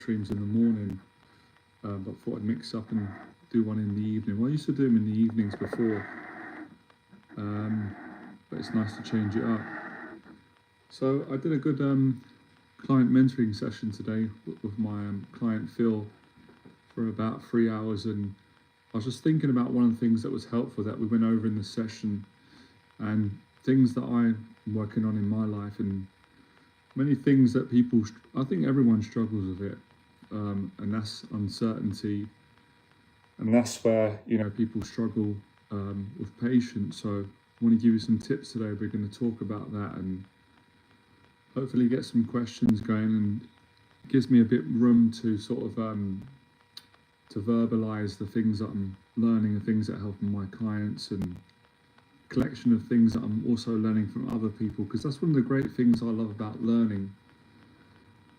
streams in the morning, but thought I'd mix up and do one in the evening. Well, I used to do them in the evenings before, but it's nice to change it up. So I did a good client mentoring session today with my client Phil for about 3 hours, and I was just thinking about one of the things that was helpful that we went over in the session, and things that I'm working on in my life, and many things that I think everyone struggles with it, and that's uncertainty, and that's where people struggle with patience. So I want to give you some tips today. We're going to talk about that and hopefully get some questions going, and it gives me a bit room to sort of to verbalize the things that I'm learning, the things that help my clients, and collection of things that I'm also learning from other people, because that's one of the great things I love about learning.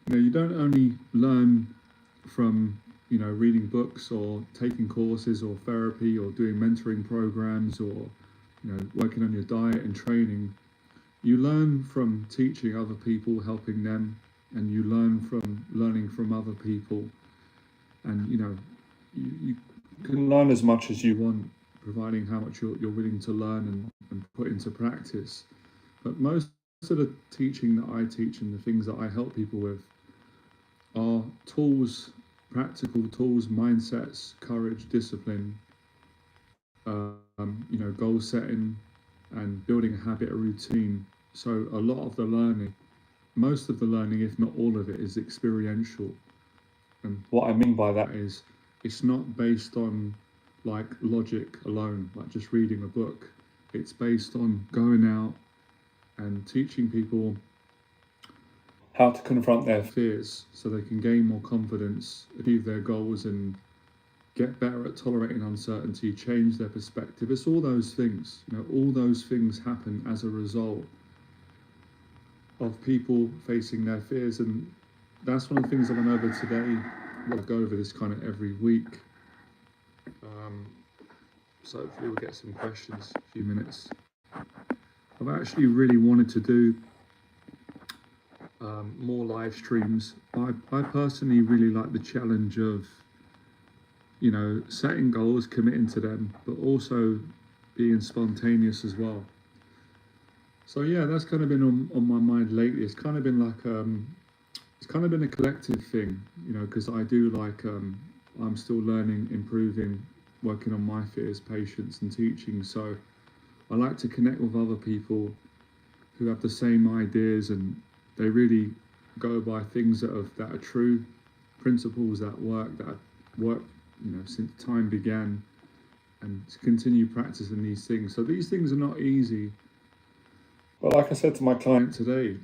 You don't only learn from reading books or taking courses or therapy or doing mentoring programs or working on your diet and training. You learn from teaching other people, helping them, and you learn from learning from other people. And you can learn as much as you want, providing how much you're willing to learn and put into practice. But most of the teaching that I teach and the things that I help people with are tools, practical tools, mindsets, courage, discipline, goal setting, and building a habit, a routine. So a lot of the learning, most of the learning, if not all of it, is experiential. And what I mean by that is it's not based on like logic alone, like just reading a book. It's based on going out and teaching people how to confront their fears so they can gain more confidence, achieve their goals, and get better at tolerating uncertainty, change their perspective. It's all those things. All those things happen as a result of people facing their fears. And that's one of the things I went over today. We'll go over this kind of every week. So hopefully we'll get some questions in a few minutes. I've actually really wanted to do more live streams. I personally really like the challenge of setting goals, committing to them, but also being spontaneous as well. So yeah, that's kind of been on my mind lately. It's kind of been like it's kind of been a collective thing, because I do like I'm still learning, improving, working on my fears, patience, and teaching. So I like to connect with other people who have the same ideas, and they really go by things that are true, principles that work since time began, and to continue practicing these things. So these things are not easy, but like I said to my client today,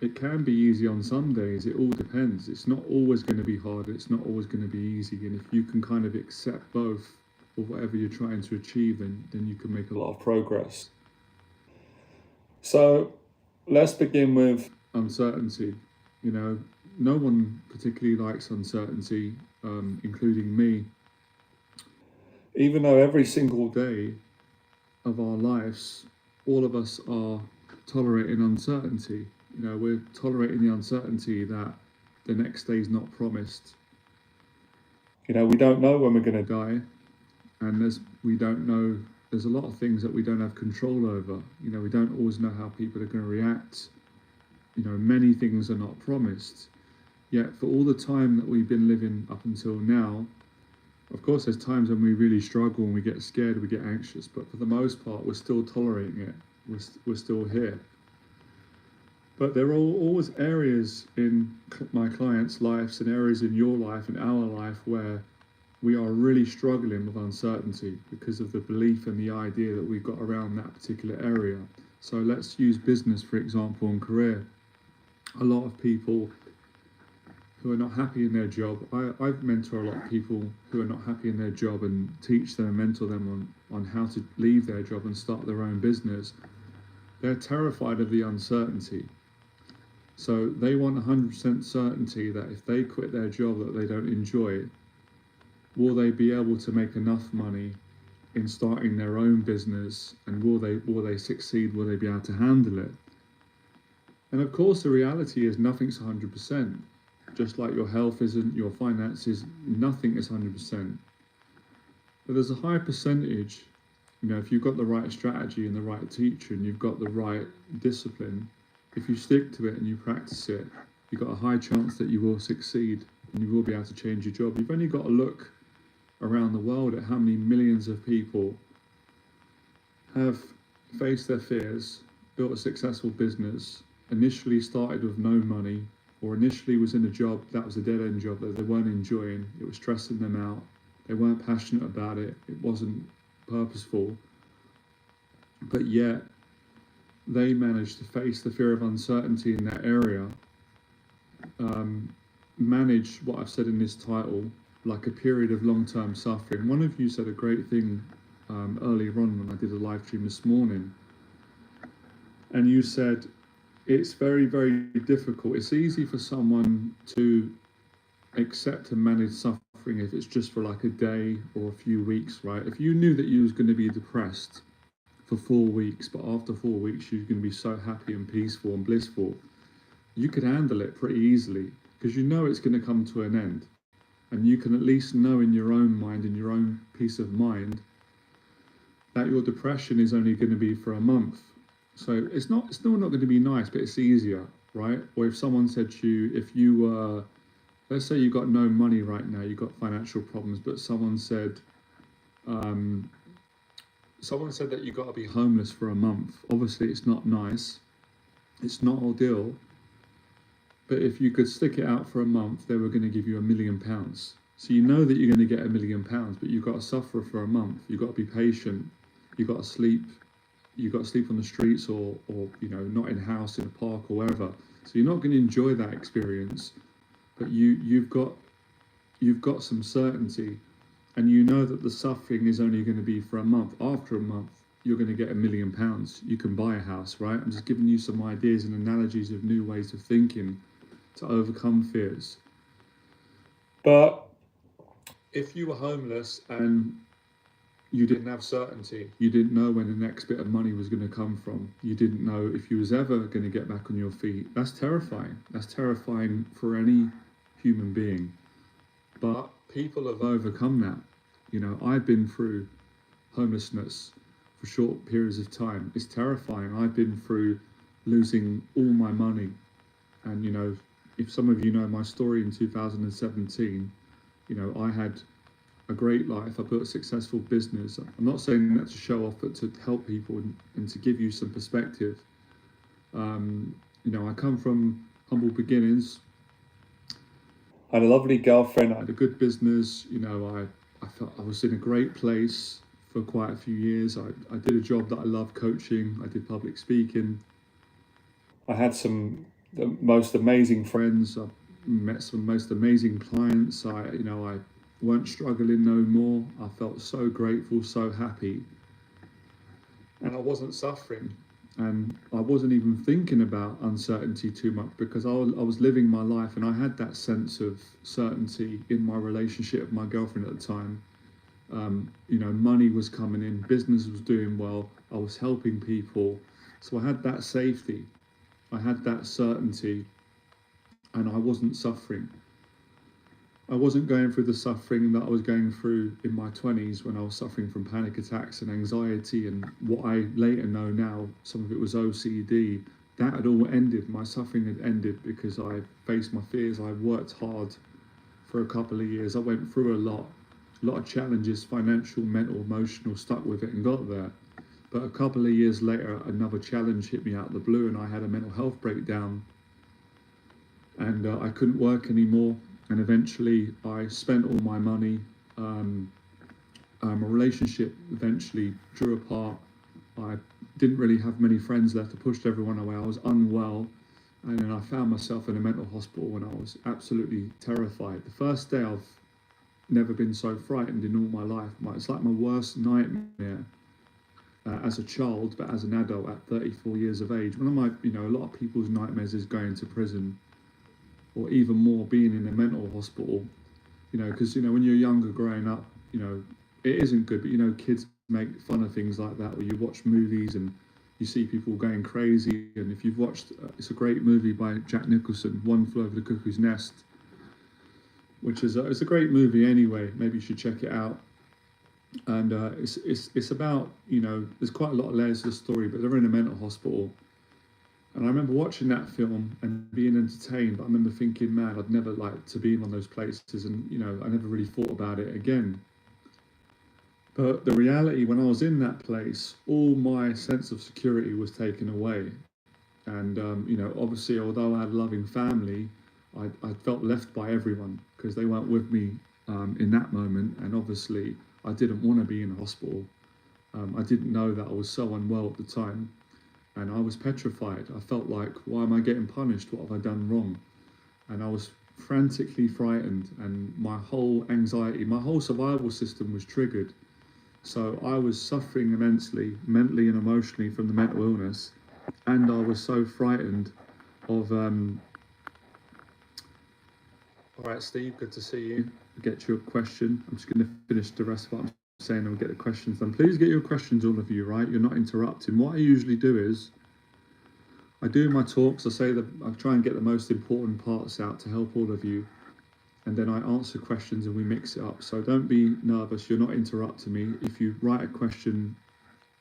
it can be easy on some days. It all depends. It's not always going to be hard. It's not always going to be easy. And if you can kind of accept both of whatever you're trying to achieve, then you can make a lot of progress. So let's begin with uncertainty. No one particularly likes uncertainty, including me. Even though every single day of our lives, all of us are tolerating uncertainty. We're tolerating the uncertainty that the next day is not promised. We don't know when we're going to die, and there's a lot of things that we don't have control over. We don't always know how people are going to react. Many things are not promised. Yet for all the time that we've been living up until now, of course there's times when we really struggle and we get scared, we get anxious, but for the most part we're still tolerating it. We're still here. But there are always areas in my clients' lives and areas in your life and our life where we are really struggling with uncertainty because of the belief and the idea that we've got around that particular area. So let's use business, for example, and career. A lot of people who are not happy in their job, I mentor a lot of people who are not happy in their job and teach them and mentor them on how to leave their job and start their own business. They're terrified of the uncertainty. So they want 100% certainty that if they quit their job that they don't enjoy, will they be able to make enough money in starting their own business, and will they succeed? Will they be able to handle it? And of course the reality is nothing's 100%. just like your health isn't, your finances, nothing is 100%. But there's a high percentage, if you've got the right strategy and the right teacher and you've got the right discipline, if you stick to it and you practice it, you've got a high chance that you will succeed and you will be able to change your job. You've only got to look around the world at how many millions of people have faced their fears, built a successful business, initially started with no money, or initially was in a job that was a dead-end job that they weren't enjoying. It was stressing them out. They weren't passionate about it. It wasn't purposeful. But yet, they managed to face the fear of uncertainty in that area, manage what I've said in this title, like a period of long-term suffering. One of you said a great thing earlier on when I did a live stream this morning, and you said it's very, very difficult. It's easy for someone to accept and manage suffering if it's just for like a day or a few weeks, right? If you knew that you was going to be depressed for 4 weeks, but after 4 weeks you're going to be so happy and peaceful and blissful, you could handle it pretty easily because you know it's going to come to an end. And you can at least know in your own mind, in your own peace of mind, that your depression is only going to be for a month. So it's still not going to be nice, but it's easier, right? Or if someone said to you, if you were, let's say you got no money right now, you got financial problems, but someone said that you got to be homeless for a month. Obviously, it's not nice. It's not ideal. But if you could stick it out for a month, they were going to give you £1 million. So you know that you're going to get £1 million, but you've got to suffer for a month. You've got to be patient. You've got to sleep. You've got to sleep on the streets or not in a house, in a park or wherever. So you're not going to enjoy that experience. But you've got some certainty, and you know that the suffering is only going to be for a month. After a month, you're going to get £1 million. You can buy a house, right? I'm just giving you some ideas and analogies of new ways of thinking to overcome fears. But if you were homeless and you didn't have certainty, you didn't know when the next bit of money was going to come from, you didn't know if you was ever going to get back on your feet, that's terrifying. That's terrifying for any human being. But people have overcome that. I've been through homelessness for short periods of time. It's terrifying. I've been through losing all my money. And, if some of you know my story in 2017, I had a great life. I built a successful business. I'm not saying that to show off, but to help people and to give you some perspective. I come from humble beginnings. I had a lovely girlfriend. I had a good business. I felt I was in a great place for quite a few years. I did a job that I love, coaching. I did public speaking. I had the most amazing friends. I met some most amazing clients. I weren't struggling no more. I felt so grateful, so happy. And I wasn't suffering. And I wasn't even thinking about uncertainty too much because I was living my life, and I had that sense of certainty in my relationship with my girlfriend at the time. Money was coming in, business was doing well, I was helping people. So I had that safety, I had that certainty, and I wasn't suffering. I wasn't going through the suffering that I was going through in my 20s when I was suffering from panic attacks and anxiety and what I later know now, some of it was OCD. That had all ended. My suffering had ended because I faced my fears. I worked hard for a couple of years. I went through a lot of challenges, financial, mental, emotional, stuck with it and got there. But a couple of years later, another challenge hit me out of the blue and I had a mental health breakdown, and I couldn't work anymore. And eventually I spent all my money. My relationship eventually drew apart. I didn't really have many friends left. I pushed everyone away. I was unwell. And then I found myself in a mental hospital and I was absolutely terrified. The first day, I've never been so frightened in all my life. It's like my worst nightmare as a child, but as an adult at 34 years of age. One of my, a lot of people's nightmares is going to prison, or even more, being in a mental hospital, because, when you're younger growing up, it isn't good, but, kids make fun of things like that, or you watch movies and you see people going crazy. And if you've watched, it's a great movie by Jack Nicholson, One Flew Over the Cuckoo's Nest. which is it's a great movie anyway. Maybe you should check it out. And it's about, you know, there's quite a lot of layers to the story, but they're in a mental hospital. And I remember watching that film and being entertained, but I remember thinking, man, I'd never like to be in one of those places, and you know, I never really thought about it again. But the reality, when I was in that place, all my sense of security was taken away. And you know, obviously, although I had a loving family, I felt left by everyone because they weren't with me in that moment. And obviously, I didn't want to be in a hospital. I didn't know that I was so unwell at the time, and I was petrified. I felt like, why am I getting punished? What have I done wrong? And I was frantically frightened, and my whole anxiety, my whole survival system was triggered. So I was suffering immensely, mentally and emotionally, from the mental illness, and I was so frightened of. All right, Steve, good to see you. Get your question. I'm just going to finish the rest of what I'm saying, and we'll get the questions done. Please get your questions, all of you. Right, you're not interrupting. What I usually do is I do my talks. I say that I try and get the most important parts out to help all of you, and then I answer questions and we mix it up. So don't be nervous. You're not interrupting me. If you write a question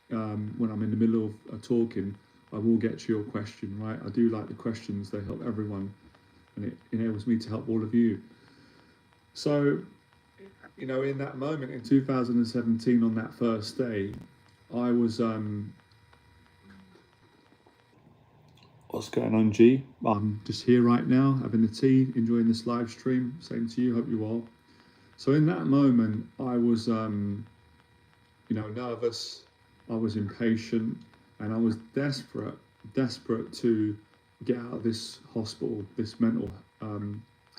when I'm in the middle of talking, I will get to your question, right? I do like the questions. They help everyone, and it enables me to help all of you. So, you know, in that moment in 2017, on that first day, I was what's going on, G? I'm just here right now, having a tea, enjoying this live stream. Same to you, hope you all. So in that moment, I was, you know, nervous. I was impatient, and I was desperate to get out of this hospital, this mental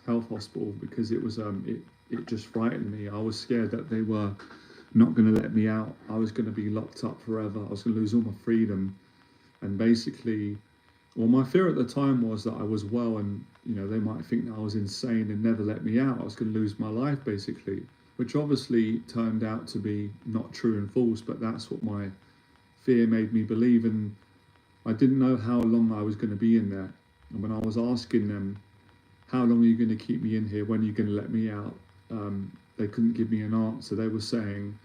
health hospital, because it was, it just frightened me. I was scared that they were not going to let me out. I was going to be locked up forever. I was going to lose all my freedom, and basically. Well, my fear at the time was that I was well, and you know, they might think that I was insane and never let me out. I was going to lose my life, basically, which obviously turned out to be not true and false. But that's what my fear made me believe, and I didn't know how long I was going to be in there. And when I was asking them, "How long are you going to keep me in here? When are you going to let me out?" They couldn't give me an answer. They were saying,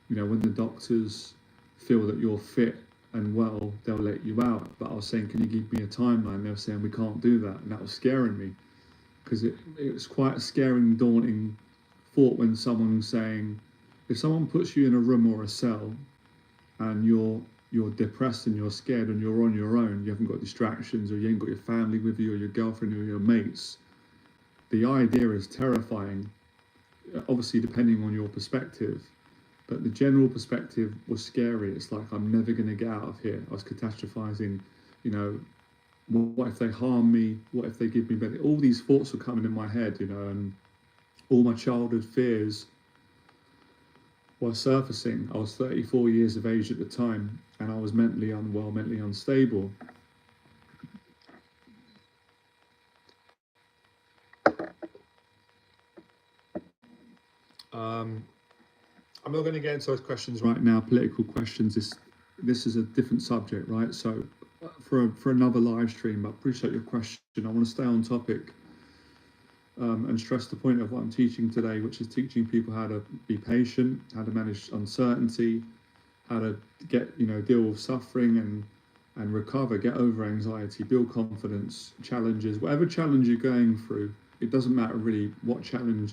you know, when the doctors feel that you're fit and well, they'll let you out. But I was saying, can you give me a timeline? They were saying, we can't do that. And that was scaring me, because it was quite a scary and daunting thought when someone's saying, if someone puts you in a room or a cell and you're depressed and you're scared and you're on your own, you haven't got distractions, or you ain't got your family with you or your girlfriend or your mates, the idea is terrifying, obviously depending on your perspective. But the general perspective was scary. It's like, I'm never going to get out of here. I was catastrophizing, you know, what if they harm me? What if they give me better? All these thoughts were coming in my head, you know, and all my childhood fears were surfacing. I was 34 years of age at the time, and I was mentally unwell, mentally unstable. I'm not going to get into those questions right now, political questions. This is a different subject, right? So for another live stream, I appreciate your question. I want to stay on topic and stress the point of what I'm teaching today, which is teaching people how to be patient, how to manage uncertainty, how to get, you know, deal with suffering and recover, get over anxiety, build confidence, challenges, whatever challenge you're going through. It doesn't matter really what challenge.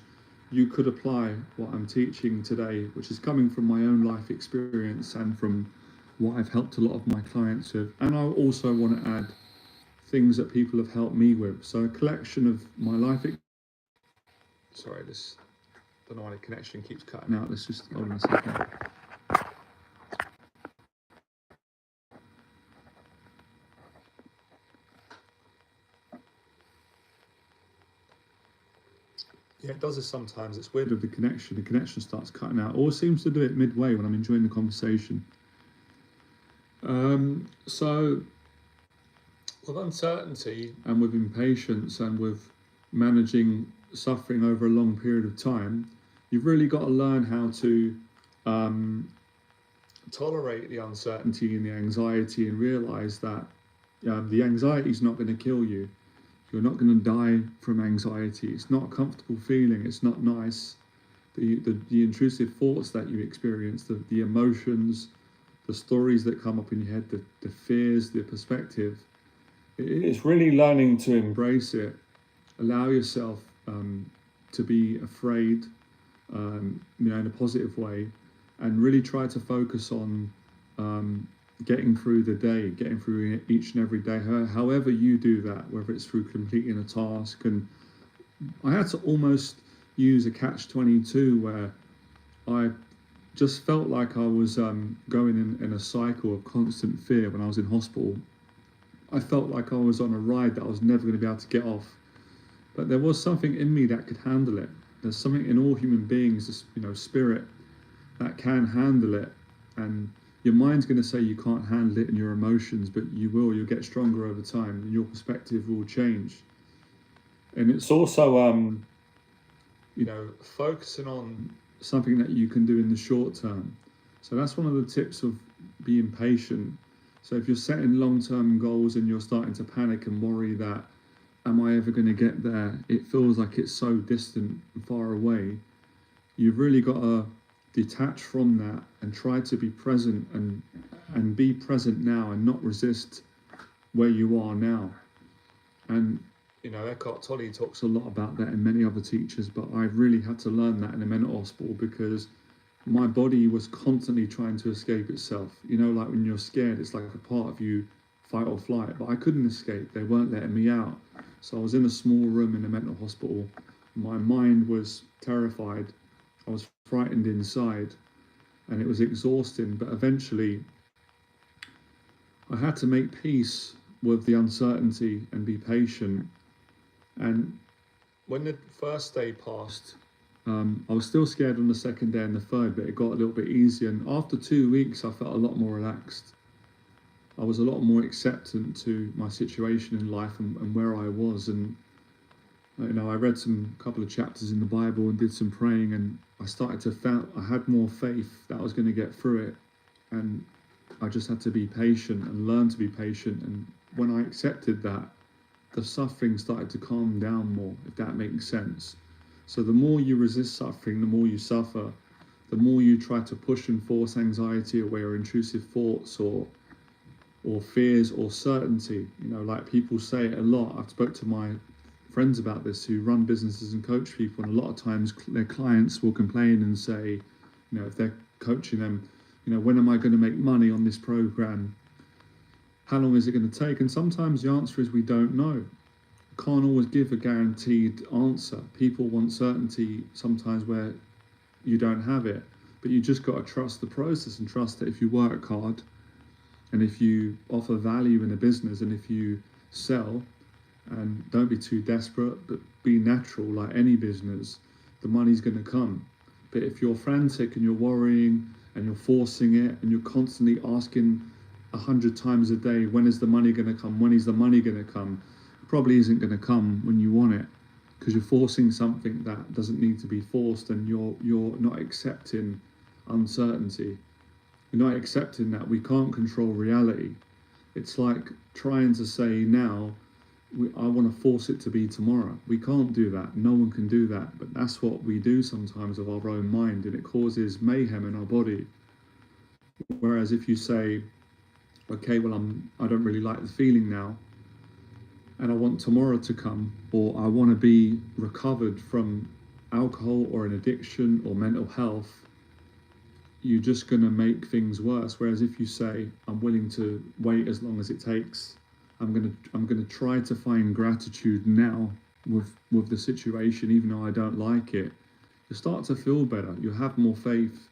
You could apply what I'm teaching today, which is coming from my own life experience and from what I've helped a lot of my clients with. And I also want to add things that people have helped me with. So a collection of my life. Sorry, this, don't know why the connection keeps cutting out. Let's just hold on a second. Yeah, it does this sometimes. It's weird with the connection. The connection starts cutting out, or seems to do it midway when I'm enjoying the conversation. So with uncertainty and with impatience and with managing suffering over a long period of time, you've really got to learn how to tolerate the uncertainty and the anxiety, and realize that the anxiety is not going to kill you. You're not going to die from anxiety. It's not a comfortable feeling. It's not nice. The intrusive thoughts that you experience, the emotions, the stories that come up in your head, the fears, the perspective. It's really learning to embrace it. Allow yourself to be afraid, in a positive way, and really try to focus on getting through the day, getting through each and every day, however you do that, whether it's through completing a task. And I had to almost use a catch-22 where I just felt like I was going in a cycle of constant fear when I was in hospital. I felt like I was on a ride that I was never going to be able to get off. But there was something in me that could handle it. There's something in all human beings, this, spirit that can handle it. And your mind's going to say you can't handle it, and your emotions, but you will. You'll get stronger over time, and your perspective will change. And it's also, focusing on something that you can do in the short term. So that's one of the tips of being patient. So if you're setting long-term goals and you're starting to panic and worry that, am I ever going to get there? It feels like it's so distant and far away. You've really got to detach from that and try to be present and be present now and not resist where you are now. And Eckhart Tolle talks a lot about that, and many other teachers, but I really had to learn that in a mental hospital because my body was constantly trying to escape itself. Like when you're scared, it's like a part of you fight or flight, but I couldn't escape. They weren't letting me out. So I was in a small room in a mental hospital. My mind was terrified. I was frightened inside, and it was exhausting. But eventually, I had to make peace with the uncertainty and be patient. And when the first day passed, I was still scared on the second day and the third, but it got a little bit easier. And after 2 weeks, I felt a lot more relaxed. I was a lot more acceptant to my situation in life and where I was. And I read couple of chapters in the Bible and did some praying, and I started to feel I had more faith that I was going to get through it. And I just had to be patient and learn to be patient. And when I accepted that, the suffering started to calm down more, if that makes sense. So the more you resist suffering, the more you suffer. The more you try to push and force anxiety away, or intrusive thoughts, or fears, or certainty. Like people say it a lot. I've spoke to my friends about this who run businesses and coach people, and a lot of times their clients will complain and say, if they're coaching them, when am I going to make money on this program? How long is it going to take? And sometimes the answer is we don't know. Can't always give a guaranteed answer. People want certainty sometimes where you don't have it, but you just got to trust the process and trust that if you work hard and if you offer value in a business and if you sell, and don't be too desperate, but be natural like any business, the money's going to come. But if you're frantic and you're worrying and you're forcing it and you're constantly asking 100 times a day, when is the money going to come? When is the money going to come? It probably isn't going to come when you want it, because you're forcing something that doesn't need to be forced, and you're not accepting uncertainty. You're not accepting that we can't control reality. It's like trying to say now, I want to force it to be tomorrow. We can't do that. No one can do that. But that's what we do sometimes with our own mind, and it causes mayhem in our body. Whereas if you say, okay, well, I don't really like the feeling now, and I want tomorrow to come, or I want to be recovered from alcohol or an addiction or mental health, you're just going to make things worse. Whereas if you say, I'm willing to wait as long as it takes, I'm going to try to find gratitude now with the situation, even though I don't like it, you'll start to feel better. You'll have more faith.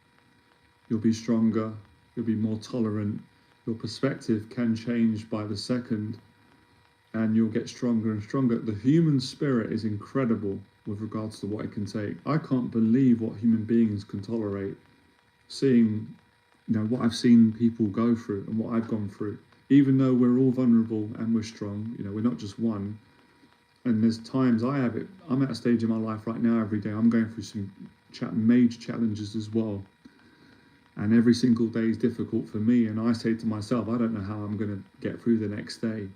You'll be stronger. You'll be more tolerant. Your perspective can change by the second, and you'll get stronger and stronger. The human spirit is incredible with regards to what it can take. I can't believe what human beings can tolerate. Seeing, what I've seen people go through and what I've gone through. Even though we're all vulnerable and we're strong, we're not just one. And there's times I'm at a stage in my life right now, every day, I'm going through some major challenges as well. And every single day is difficult for me. And I say to myself, I don't know how I'm going to get through the next day.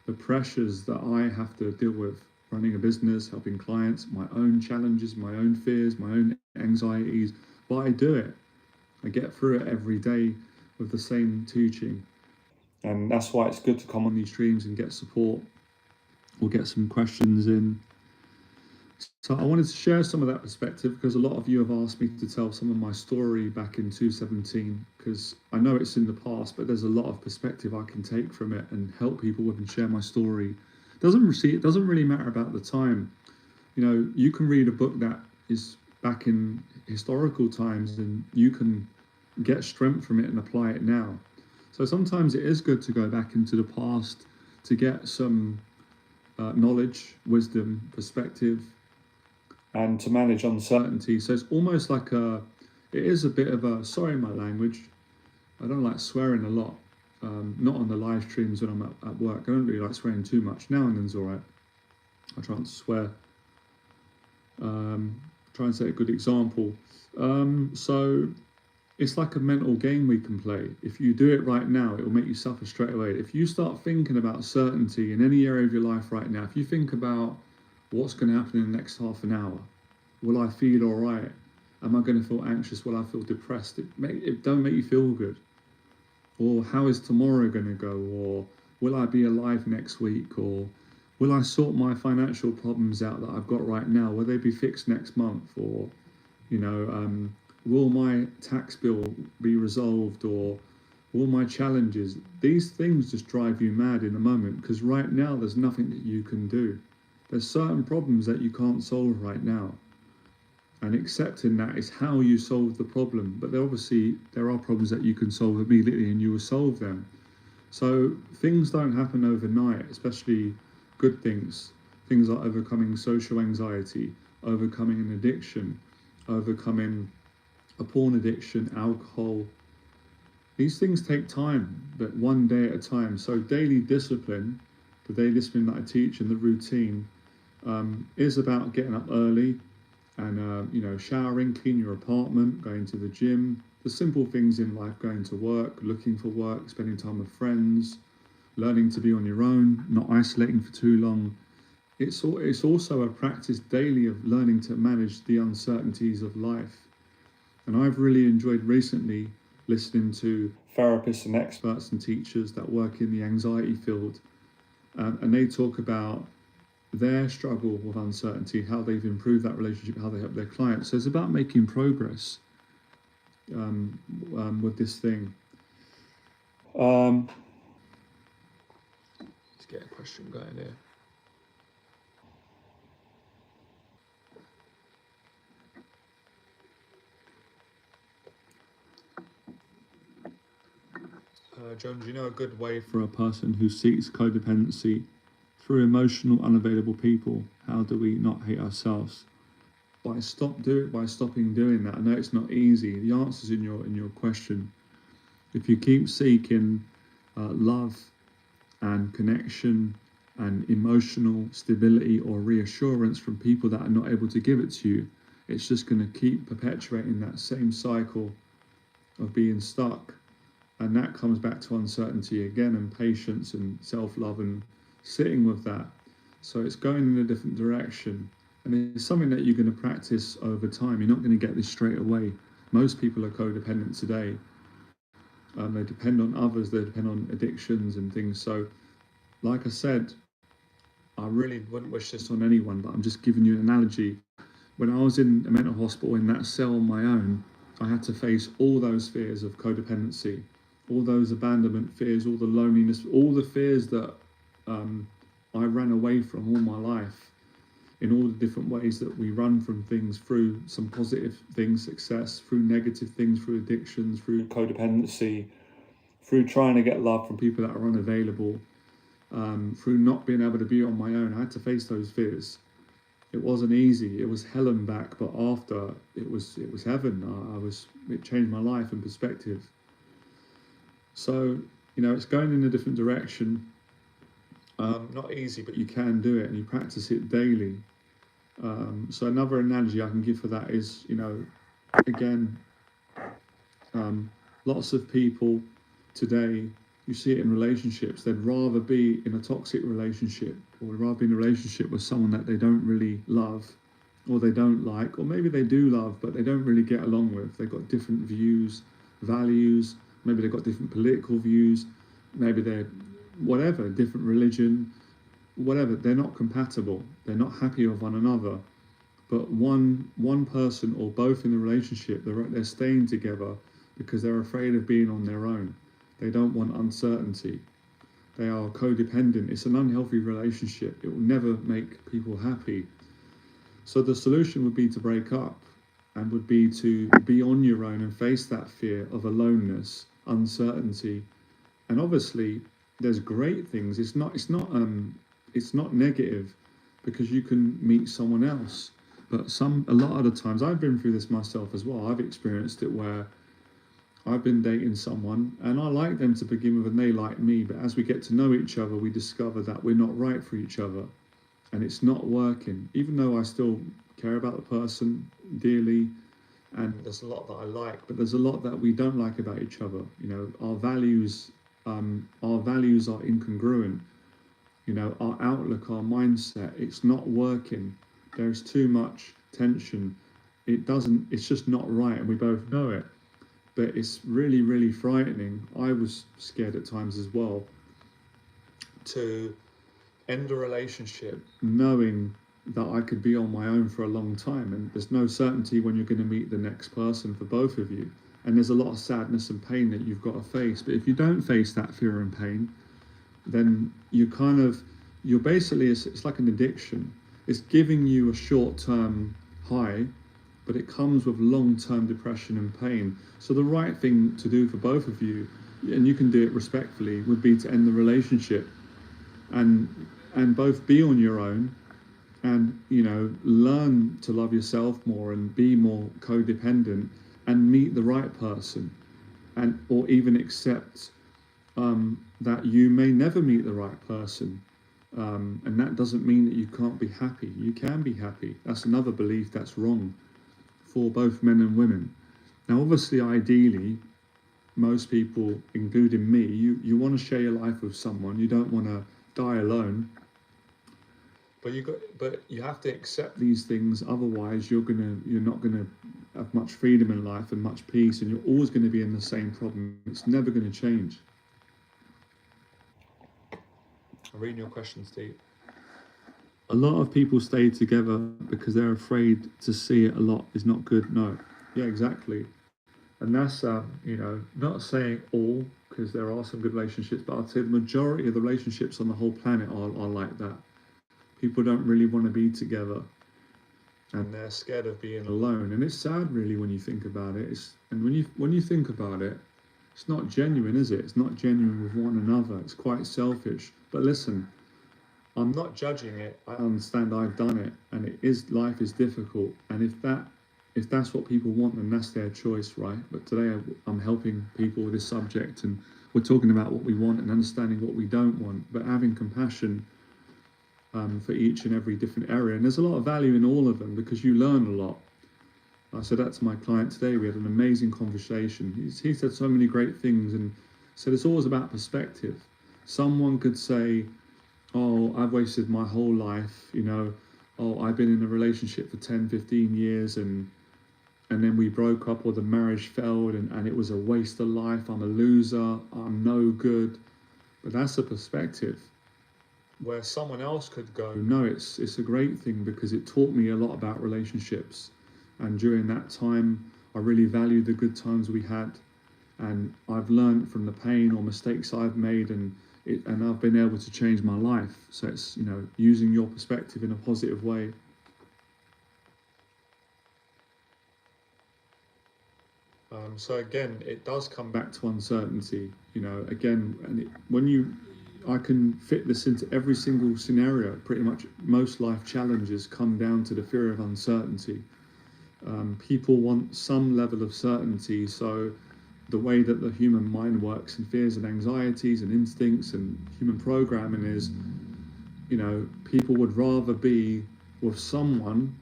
the pressures that I have to deal with running a business, helping clients, my own challenges, my own fears, my own anxieties. But I do it. I get through it every day with the same teaching. And that's why it's good to come on these streams and get support or get some questions in. So I wanted to share some of that perspective because a lot of you have asked me to tell some of my story back in 2017, because I know it's in the past, but there's a lot of perspective I can take from it and help people with and share my story. It doesn't really matter about the time. You know, you can read a book that is back in historical times and you can get strength from it and apply it now. So sometimes it is good to go back into the past to get some knowledge, wisdom, perspective, and to manage uncertainty. So it's almost like it is a bit of a, sorry my language, I don't like swearing a lot, not on the live streams when I'm at work. I don't really like swearing too much. Now and then's all right. I try not to swear. Try and set a good example. So it's like a mental game we can play. If you do it right now, it will make you suffer straight away. If you start thinking about certainty in any area of your life right now, if you think about what's going to happen in the next half an hour, will I feel all right? Am I going to feel anxious? Will I feel depressed? It don't make you feel good. Or how is tomorrow going to go? Or will I be alive next week? Or will I sort my financial problems out that I've got right now? Will they be fixed next month? Or, you know, will my tax bill be resolved? Or will my challenges? These things just drive you mad in the moment, because right now there's nothing that you can do. There's certain problems that you can't solve right now. And accepting that is how you solve the problem. But there are problems that you can solve immediately and you will solve them. So things don't happen overnight, especially good things. Things like overcoming social anxiety, overcoming an addiction, overcoming a porn addiction, alcohol. These things take time, but one day at a time. So daily discipline, the daily discipline that I teach and the routine, is about getting up early and you know, showering, clean your apartment, going to the gym, the simple things in life, going to work, looking for work, spending time with friends, learning to be on your own, not isolating for too long. It's also a practice daily of learning to manage the uncertainties of life. And I've really enjoyed recently listening to therapists and experts and teachers that work in the anxiety field, and they talk about their struggle with uncertainty, how they've improved that relationship, how they help their clients. So it's about making progress with this thing. Let's get a question going here. John, do you know a good way for a person who seeks codependency through emotional, unavailable people? How do we not hate ourselves? By stopping doing that. I know it's not easy. The answer's in your question. If you keep seeking love and connection and emotional stability or reassurance from people that are not able to give it to you, it's just going to keep perpetuating that same cycle of being stuck. And that comes back to uncertainty again, and patience and self-love and sitting with that. So it's going in a different direction. And it's something that you're going to practice over time. You're not going to get this straight away. Most people are codependent today. They depend on others, they depend on addictions and things. So, like I said, I really wouldn't wish this on anyone, but I'm just giving you an analogy. When I was in a mental hospital in that cell on my own, I had to face all those fears of codependency, all those abandonment fears, all the loneliness, all the fears that I ran away from all my life, in all the different ways that we run from things, through some positive things, success, through negative things, through addictions, through codependency, through trying to get love from people that are unavailable, through not being able to be on my own. I had to face those fears. It wasn't easy. It was hell and back, but after it was heaven. It changed my life and perspective. So, you know, it's going in a different direction. Not easy, but you can do it, and you practice it daily. So another analogy I can give for that is, you know, again, lots of people today You see it in relationships. They'd rather be in a toxic relationship, or they'd rather be in a relationship with someone that they don't really love, or they don't like, or maybe they do love, but they don't really get along with. They've got different views, values, maybe they've got different political views, maybe they're whatever, different religion, whatever. They're not compatible. They're not happy with one another. But one person or both in the relationship, they're staying together because they're afraid of being on their own. They don't want uncertainty. They are codependent. It's an unhealthy relationship. It will never make people happy. So the solution would be to break up, and would be to be on your own and face that fear of aloneness, uncertainty. And obviously there's great things. It's not negative, because you can meet someone else. But a lot of the times, I've been through this myself as well. I've experienced it where I've been dating someone and I like them to begin with and they like me, but as we get to know each other, we discover that we're not right for each other and it's not working. Even though I still care about the person dearly and there's a lot that I like, but there's a lot that we don't like about each other. You know, our values are incongruent. You know, our outlook, our mindset, it's not working. There's too much tension. It's just not right, and we both know it. But it's really, really frightening. I was scared at times as well to end a relationship knowing that I could be on my own for a long time, and there's no certainty when you're going to meet the next person for both of you. And there's a lot of sadness and pain that you've got to face. But if you don't face that fear and pain, then you're basically, it's like an addiction. It's giving you a short-term high, but it comes with long-term depression and pain. So the right thing to do for both of you, and you can do it respectfully, would be to end the relationship and both be on your own and, you know, learn to love yourself more and be more codependent and meet the right person, and or even accept that you may never meet the right person. And that doesn't mean that you can't be happy. You can be happy. That's another belief that's wrong for both men and women. Now, obviously, ideally, most people, including me, you want to share your life with someone. You don't want to die alone. But you have to accept these things. Otherwise, you're not gonna have much freedom in life and much peace, and you're always going to be in the same problem. It's never going to change. I'm reading your question, Steve. A lot of people stay together because they're afraid to see it a lot is not good. No, yeah, exactly. And that's not saying all, because there are some good relationships, but I'd say the majority of the relationships on the whole planet are like that. People don't really want to be together, and they're scared of being alone. And it's sad, really, when you think about it. When you think about it, it's not genuine, is it? It's not genuine with one another. It's quite selfish. But listen, I'm not judging it. I understand I've done it, and life is difficult. And if that's what people want, then that's their choice, right? But today I'm helping people with this subject, and we're talking about what we want and understanding what we don't want, but having compassion for each and every different area. And there's a lot of value in all of them because you learn a lot. I said that to my client today. We had an amazing conversation. He said so many great things and said it's always about perspective. Someone could say, oh, I've wasted my whole life, oh, I've been in a relationship for 10, 15 years and then we broke up or the marriage failed and it was a waste of life. I'm a loser. I'm no good. But that's a perspective. Where someone else could go, no, it's a great thing because it taught me a lot about relationships. And during that time, I really valued the good times we had. And I've learned from the pain or mistakes I've made and I've been able to change my life. So it's, using your perspective in a positive way. So again, it does come back to uncertainty, again, and I can fit this into every single scenario. Pretty much most life challenges come down to the fear of uncertainty. People want some level of certainty. So the way that the human mind works and fears and anxieties and instincts and human programming is, people would rather be with someone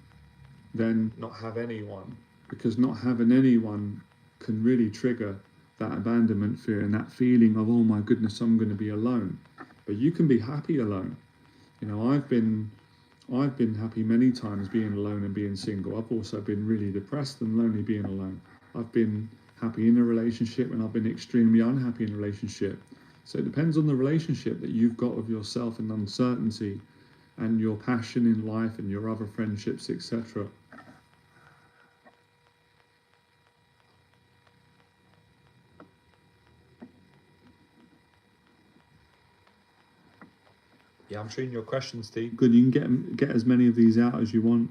than not have anyone, because not having anyone can really trigger that abandonment fear and that feeling of, oh my goodness, I'm going to be alone. But you can be happy alone. You know, I've been happy many times being alone and being single. I've also been really depressed and lonely being alone. I've been happy in a relationship and I've been extremely unhappy in a relationship. So it depends on the relationship that you've got with yourself and uncertainty and your passion in life and your other friendships, etc. Yeah, I'm treating your questions, Steve. Good, you can get as many of these out as you want.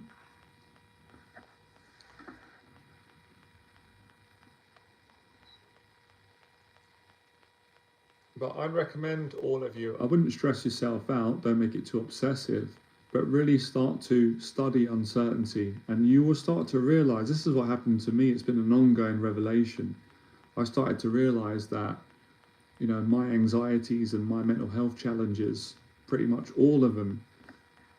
But I'd recommend all of you, I wouldn't stress yourself out, don't make it too obsessive, but really start to study uncertainty. And you will start to realize, this is what happened to me, it's been an ongoing revelation. I started to realize that, you know, my anxieties and my mental health challenges, pretty much all of them,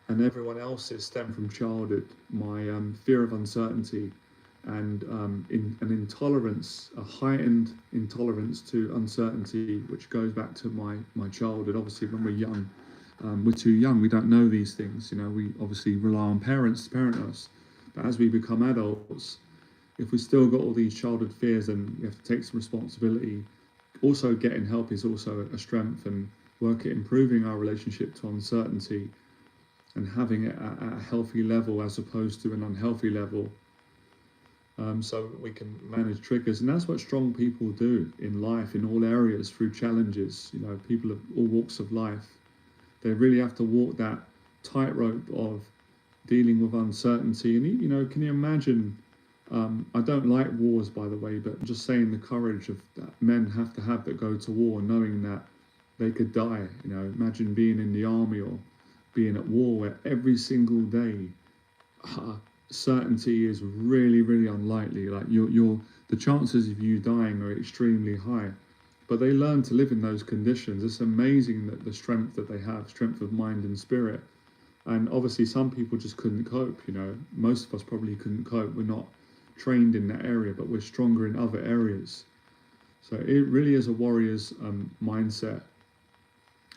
and everyone else's stem from childhood. My fear of uncertainty and an intolerance, a heightened intolerance to uncertainty, which goes back to my childhood. Obviously, when we're young, we're too young. We don't know these things. You know, we obviously rely on parents to parent us. But as we become adults, if we still got all these childhood fears, then we have to take some responsibility. Also, getting help is also a strength, and work at improving our relationship to uncertainty and having it at a healthy level as opposed to an unhealthy level, so we can manage triggers. And that's what strong people do in life, in all areas, through challenges. You know, people of all walks of life, they really have to walk that tightrope of dealing with uncertainty. And, you know, can you imagine, I don't like wars, by the way, but just saying the courage of that men have to have that go to war, knowing that they could die. You know, imagine being in the army or being at war where every single day certainty is really, really unlikely. Like the chances of you dying are extremely high. But they learn to live in those conditions. It's amazing that the strength that they have, strength of mind and spirit. And obviously some people just couldn't cope, you know. Most of us probably couldn't cope. We're not trained in that area, but we're stronger in other areas. So it really is a warrior's mindset.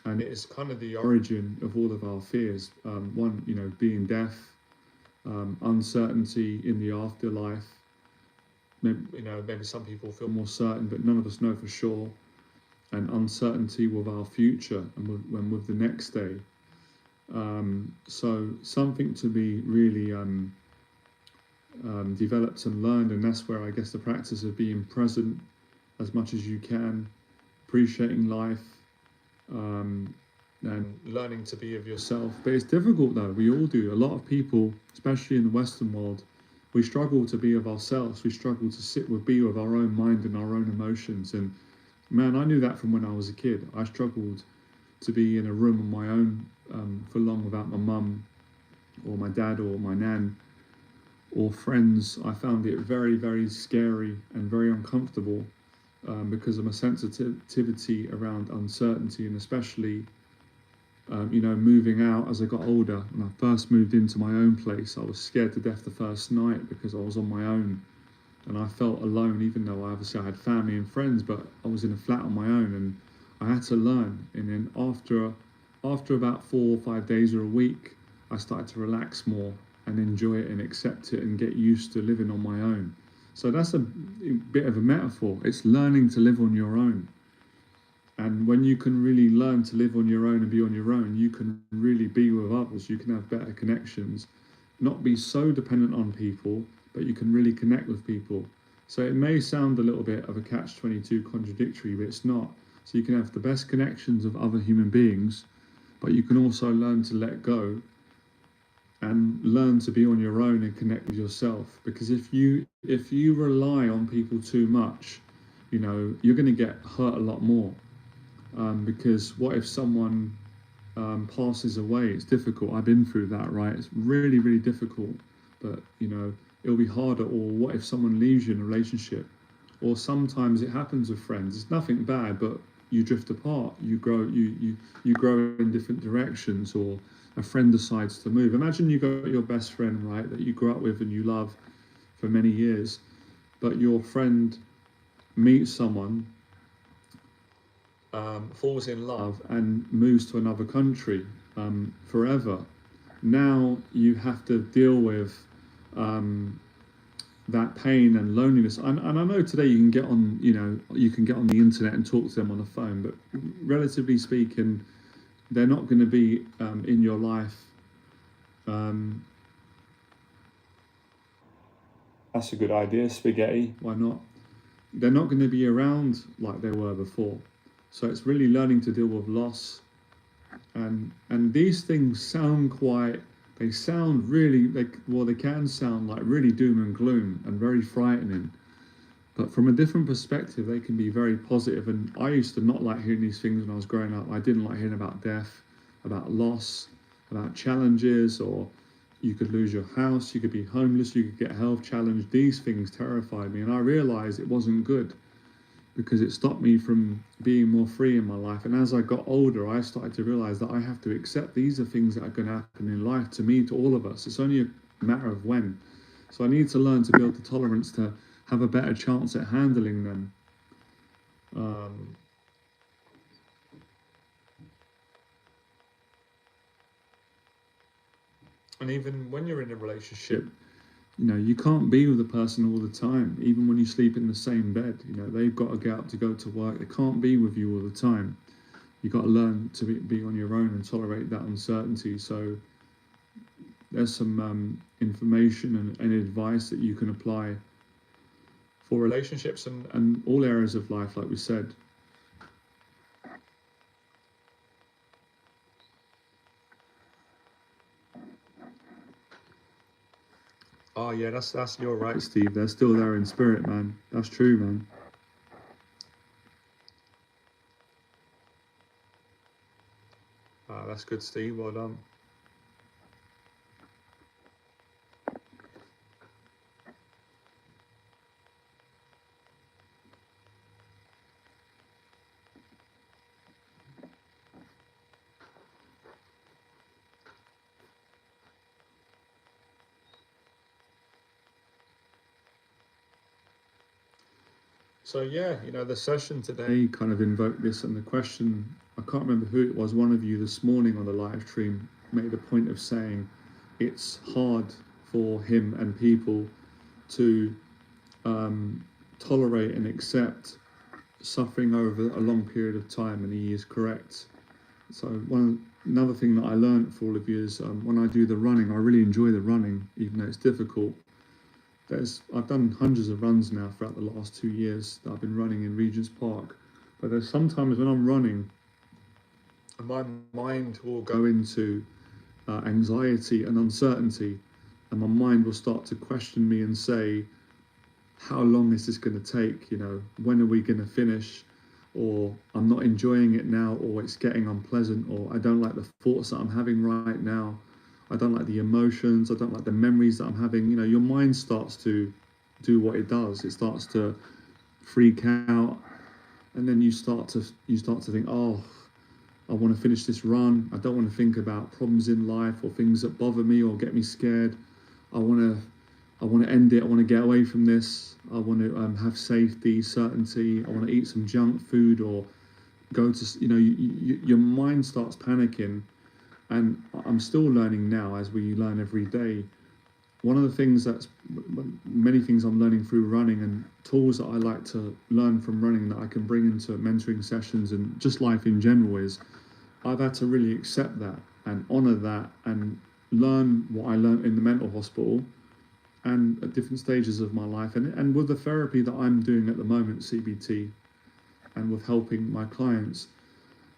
And it is kind of the origin of all of our fears. One, you know, being deaf, uncertainty in the afterlife. Maybe, you know, maybe some people feel more certain, but none of us know for sure. And uncertainty with our future and with the next day. So something to be really developed and learned, and that's where I guess the practice of being present as much as you can, appreciating life, and learning to be of yourself. But it's difficult though, we all do. A lot of people, especially in the Western world, we struggle to be of ourselves. We struggle to be with our own mind and our own emotions. And man, I knew that from when I was a kid. I struggled to be in a room on my own for long without my mum or my dad or my nan or friends. I found it very, very scary and very uncomfortable because of my sensitivity around uncertainty, and especially you know, moving out as I got older. When I first moved into my own place, I was scared to death the first night because I was on my own and I felt alone, even though I had family and friends, but I was in a flat on my own and I had to learn. And then after about 4 or 5 days or a week, I started to relax more and enjoy it and accept it and get used to living on my own. So that's a bit of a metaphor. It's learning to live on your own. And when you can really learn to live on your own and be on your own, you can really be with others. You can have better connections, not be so dependent on people, but you can really connect with people. So it may sound a little bit of a catch-22 contradictory, but it's not. So you can have the best connections of other human beings, but you can also learn to let go and learn to be on your own and connect with yourself. Because if you rely on people too much, you know, you're going to get hurt a lot more. Because what if someone passes away? It's difficult. I've been through that, right? It's really, really difficult. But, you know, it'll be harder. Or what if someone leaves you in a relationship? Or sometimes it happens with friends. It's nothing bad, but you drift apart. You grow. You grow in different directions. Or a friend decides to move. Imagine you got your best friend, right, that you grew up with and you love for many years, but your friend meets someone, falls in love, and moves to another country forever. Now you have to deal with that pain and loneliness. And I know today you can get on, you can get on the internet and talk to them on the phone, but relatively speaking, they're not going to be in your life. Um, that's a good idea, spaghetti. Why not? They're not going to be around like they were before. So it's really learning to deal with loss. And these things sound quite. They sound really they can sound like really doom and gloom and very frightening. But from a different perspective, they can be very positive. And I used to not like hearing these things when I was growing up. I didn't like hearing about death, about loss, about challenges, or you could lose your house, you could be homeless, you could get a health challenge. These things terrified me. And I realized it wasn't good because it stopped me from being more free in my life. And as I got older, I started to realize that I have to accept these are things that are going to happen in life, to me, to all of us. It's only a matter of when. So I need to learn to build the tolerance to have a better chance at handling them. Um, and even when you're in a relationship, you can't be with a person all the time. Even when you sleep in the same bed, they've got to get up to go to work. They can't be with you all the time. You've got to learn to be on your own and tolerate that uncertainty. So there's some information and advice that you can apply for relationships and all areas of life, like we said. Oh yeah, that's you're right, Steve. They're still there in spirit, man. That's true, man. That's good, Steve. Well done. So yeah, the session today kind of invoked this, and the question, I can't remember who it was, one of you this morning on the live stream made a point of saying it's hard for him and people to tolerate and accept suffering over a long period of time, and he is correct. So another thing that I learned for all of you is when I do the running, I really enjoy the running, even though it's difficult. I've done hundreds of runs now throughout the last 2 years that I've been running in Regent's Park. But there's sometimes when I'm running, my mind will go into anxiety and uncertainty, and my mind will start to question me and say, how long is this going to take? When are we going to finish? Or I'm not enjoying it now, or it's getting unpleasant, or I don't like the thoughts that I'm having right now. I don't like the emotions. I don't like the memories that I'm having. Your mind starts to do what it does. It starts to freak out, and then you start to think, oh, I want to finish this run. I don't want to think about problems in life or things that bother me or get me scared. I want to end it. I want to get away from this. I want to have safety, certainty. I want to eat some junk food or go to, your mind starts panicking. And I'm still learning now, as we learn every day. One of the things many things I'm learning through running, and tools that I like to learn from running that I can bring into mentoring sessions and just life in general, is I've had to really accept that and honor that and learn what I learned in the mental hospital and at different stages of my life, and with the therapy that I'm doing at the moment, CBT, and with helping my clients.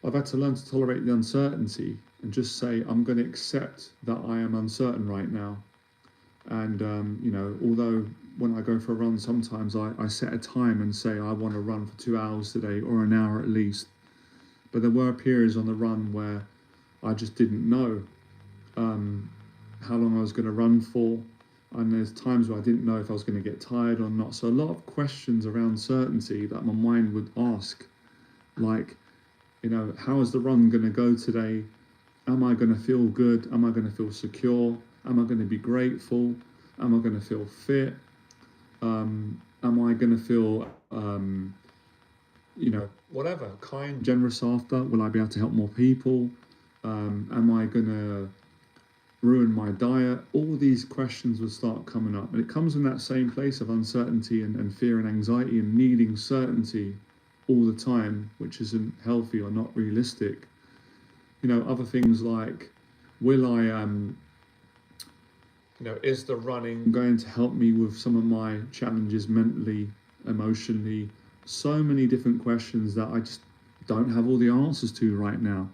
I've had to learn to tolerate the uncertainty and just say, I'm going to accept that I am uncertain right now. And, although when I go for a run, sometimes I set a time and say, I want to run for 2 hours today or an hour at least. But there were periods on the run where I just didn't know how long I was going to run for. And there's times where I didn't know if I was going to get tired or not. So a lot of questions around certainty that my mind would ask, like, how is the run going to go today? Am I going to feel good? Am I going to feel secure? Am I going to be grateful? Am I going to feel fit? Am I going to feel um, whatever, kind, generous after? Will I be able to help more people? Am I going to ruin my diet? All these questions will start coming up. And it comes from that same place of uncertainty and fear and anxiety and needing certainty all the time, which isn't healthy or not realistic. Other things like, will I, is the running going to help me with some of my challenges mentally, emotionally? So many different questions that I just don't have all the answers to right now.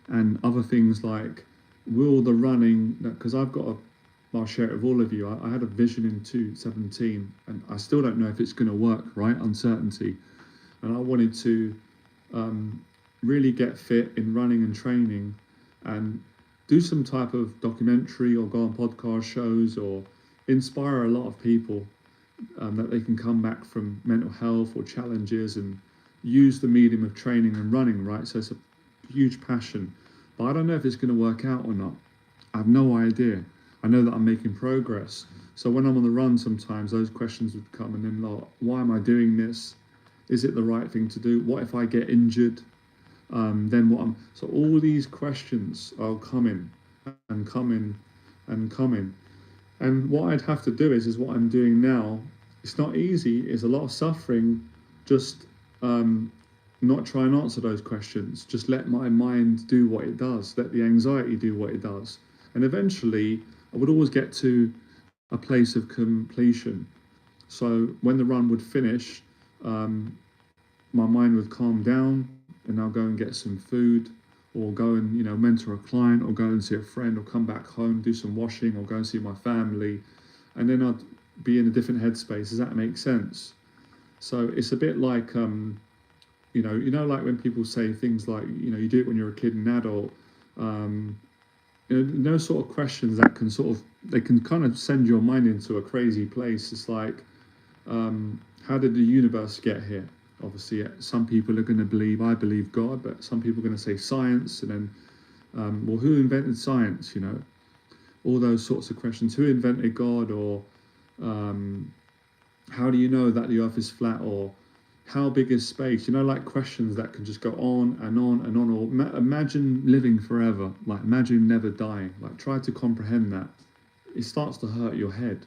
And other things like, will the running, because I'll share it with all of you. I had a vision in 2017, and I still don't know if it's going to work, right? Uncertainty. And I wanted to really get fit in running and training and do some type of documentary or go on podcast shows or inspire a lot of people that they can come back from mental health or challenges and use the medium of training and running, right? So it's a huge passion, but I don't know if it's going to work out or not. I have no idea. I know that I'm making progress. So when I'm on the run, sometimes those questions would come, and then like, why am I doing this? Is it the right thing to do? What if I get injured? Then what? So all these questions are coming and coming and coming. And what I'd have to do is what I'm doing now. It's not easy. It's a lot of suffering. Just not try and answer those questions. Just let my mind do what it does. Let the anxiety do what it does. And eventually, I would always get to a place of completion. So when the run would finish, my mind would calm down, and I'll go and get some food, or go and mentor a client, or go and see a friend, or come back home, do some washing, or go and see my family, and then I'd be in a different headspace. Does that make sense? So it's a bit like like when people say things like you do it when you're a kid and adult. Those sort of questions that they can kind of send your mind into a crazy place. It's like, how did the universe get here? Obviously, some people are going to believe, I believe God, but some people are going to say science, and then, well, who invented science? All those sorts of questions. Who invented God? Or how do you know that the earth is flat? Or how big is space? Like questions that can just go on and on and on. Or imagine living forever. Like, imagine never dying. Like, try to comprehend that. It starts to hurt your head,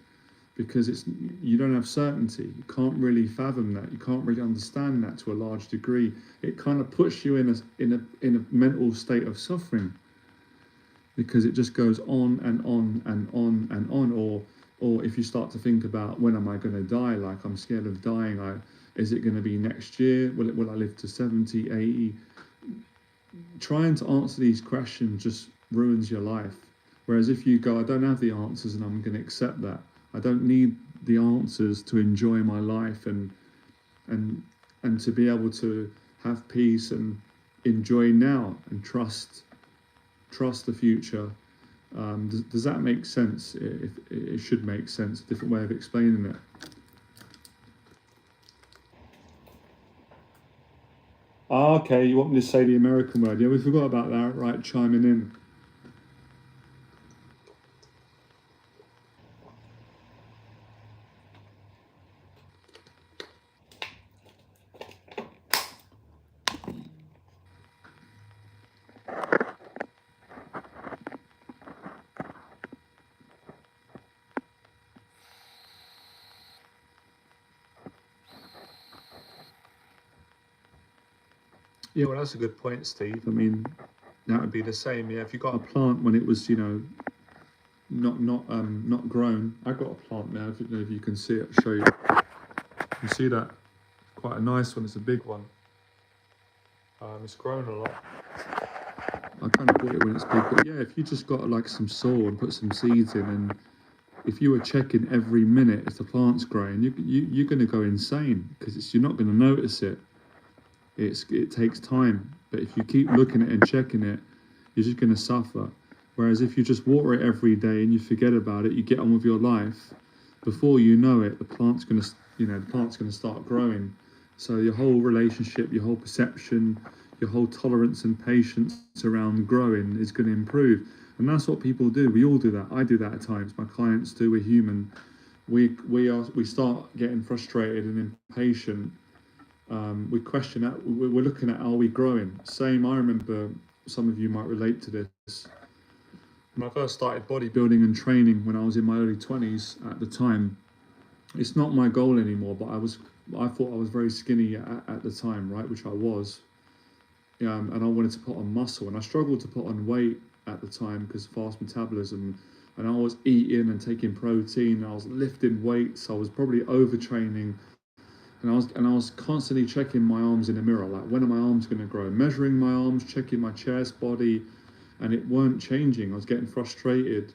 because you don't have certainty. You can't really fathom that. You can't really understand that to a large degree. It kind of puts you in a mental state of suffering, because it just goes on and on and on and on. Or if you start to think about, when am I going to die? Like, I'm scared of dying. Is it going to be next year? Will I live to 70, 80? Trying to answer these questions just ruins your life. Whereas if you go, I don't have the answers, and I'm going to accept that. I don't need the answers to enjoy my life and to be able to have peace and enjoy now and trust the future. Does that make sense? It should make sense. A different way of explaining it. Okay, you want me to say the American word? Yeah, we forgot about that, right? Chiming in. Yeah, well, that's a good point, Steve. I mean, that would be the same. Yeah, if you got a plant when it was, not grown. I got a plant now. If you can see it, I'll show you. You see that? Quite a nice one. It's a big one. It's grown a lot. I kind of bought it when it's big, but yeah, if you just got like some soil and put some seeds in, and if you were checking every minute if the plant's growing, you're going to go insane, because you're not going to notice it. It takes time, but if you keep looking at it and checking it, you're just going to suffer. Whereas if you just water it every day and you forget about it, you get on with your life. Before you know it, the plant's going to start growing. So your whole relationship, your whole perception, your whole tolerance and patience around growing is going to improve. And that's what people do. We all do that. I do that at times. My clients do. We're human. we start getting frustrated and impatient. We question that. We're looking at, are we growing? Same. I remember some of you might relate to this. When I first started bodybuilding and training when I was in my early 20s at the time, it's not my goal anymore. But I thought I was very skinny at the time, right? Which I was. And I wanted to put on muscle, and I struggled to put on weight at the time because fast metabolism, and I was eating and taking protein, and I was lifting weights, I was probably overtraining, and I was constantly checking my arms in the mirror, like when are my arms going to grow, measuring my arms, checking my chest, body, and it weren't changing. I was getting frustrated,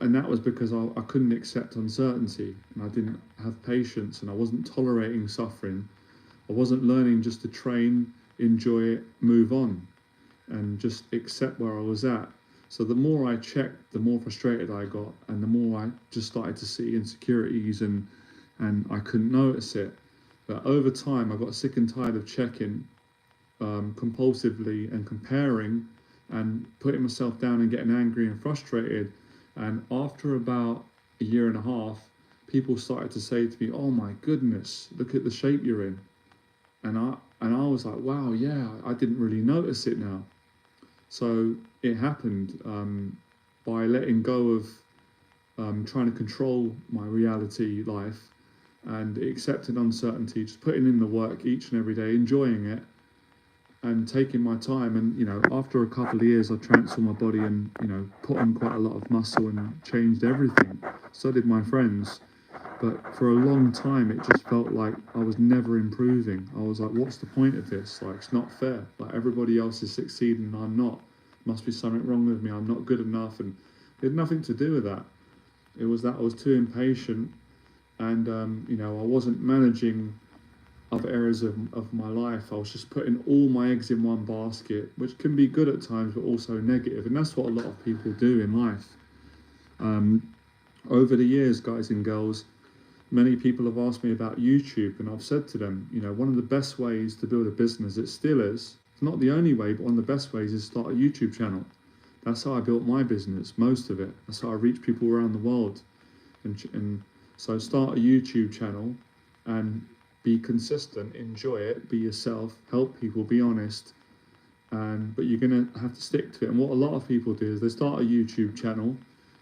and that was because I couldn't accept uncertainty, and I didn't have patience, and I wasn't tolerating suffering. I wasn't learning just to train, enjoy it, move on, and just accept where I was at. So the more I checked, the more frustrated I got, and the more I just started to see insecurities, and I couldn't notice it. But over time, I got sick and tired of checking compulsively and comparing and putting myself down and getting angry and frustrated. And after about a year and a half, people started to say to me, "Oh my goodness, look at the shape you're in." And I was like, wow, yeah, I didn't really notice it now. So it happened by letting go of trying to control my reality life and accepting uncertainty, just putting in the work each and every day, enjoying it, and taking my time. And after a couple of years, I transformed my body and put on quite a lot of muscle and changed everything. So did my friends. But for a long time, it just felt like I was never improving. I was like, what's the point of this? Like, it's not fair. Like, everybody else is succeeding and I'm not. Must be something wrong with me. I'm not good enough. And it had nothing to do with that. It was that I was too impatient, and I wasn't managing other areas of my life. I was just putting all my eggs in one basket, which can be good at times, but also negative. And that's what a lot of people do in life. Over the years, guys and girls, many people have asked me about YouTube, and I've said to them, one of the best ways to build a business, it still is, it's not the only way, but one of the best ways is start a YouTube channel. That's how I built my business, most of it. That's how I reach people around the world. And so start a YouTube channel and be consistent, enjoy it, be yourself, help people, be honest, but you're going to have to stick to it. And what a lot of people do is they start a YouTube channel,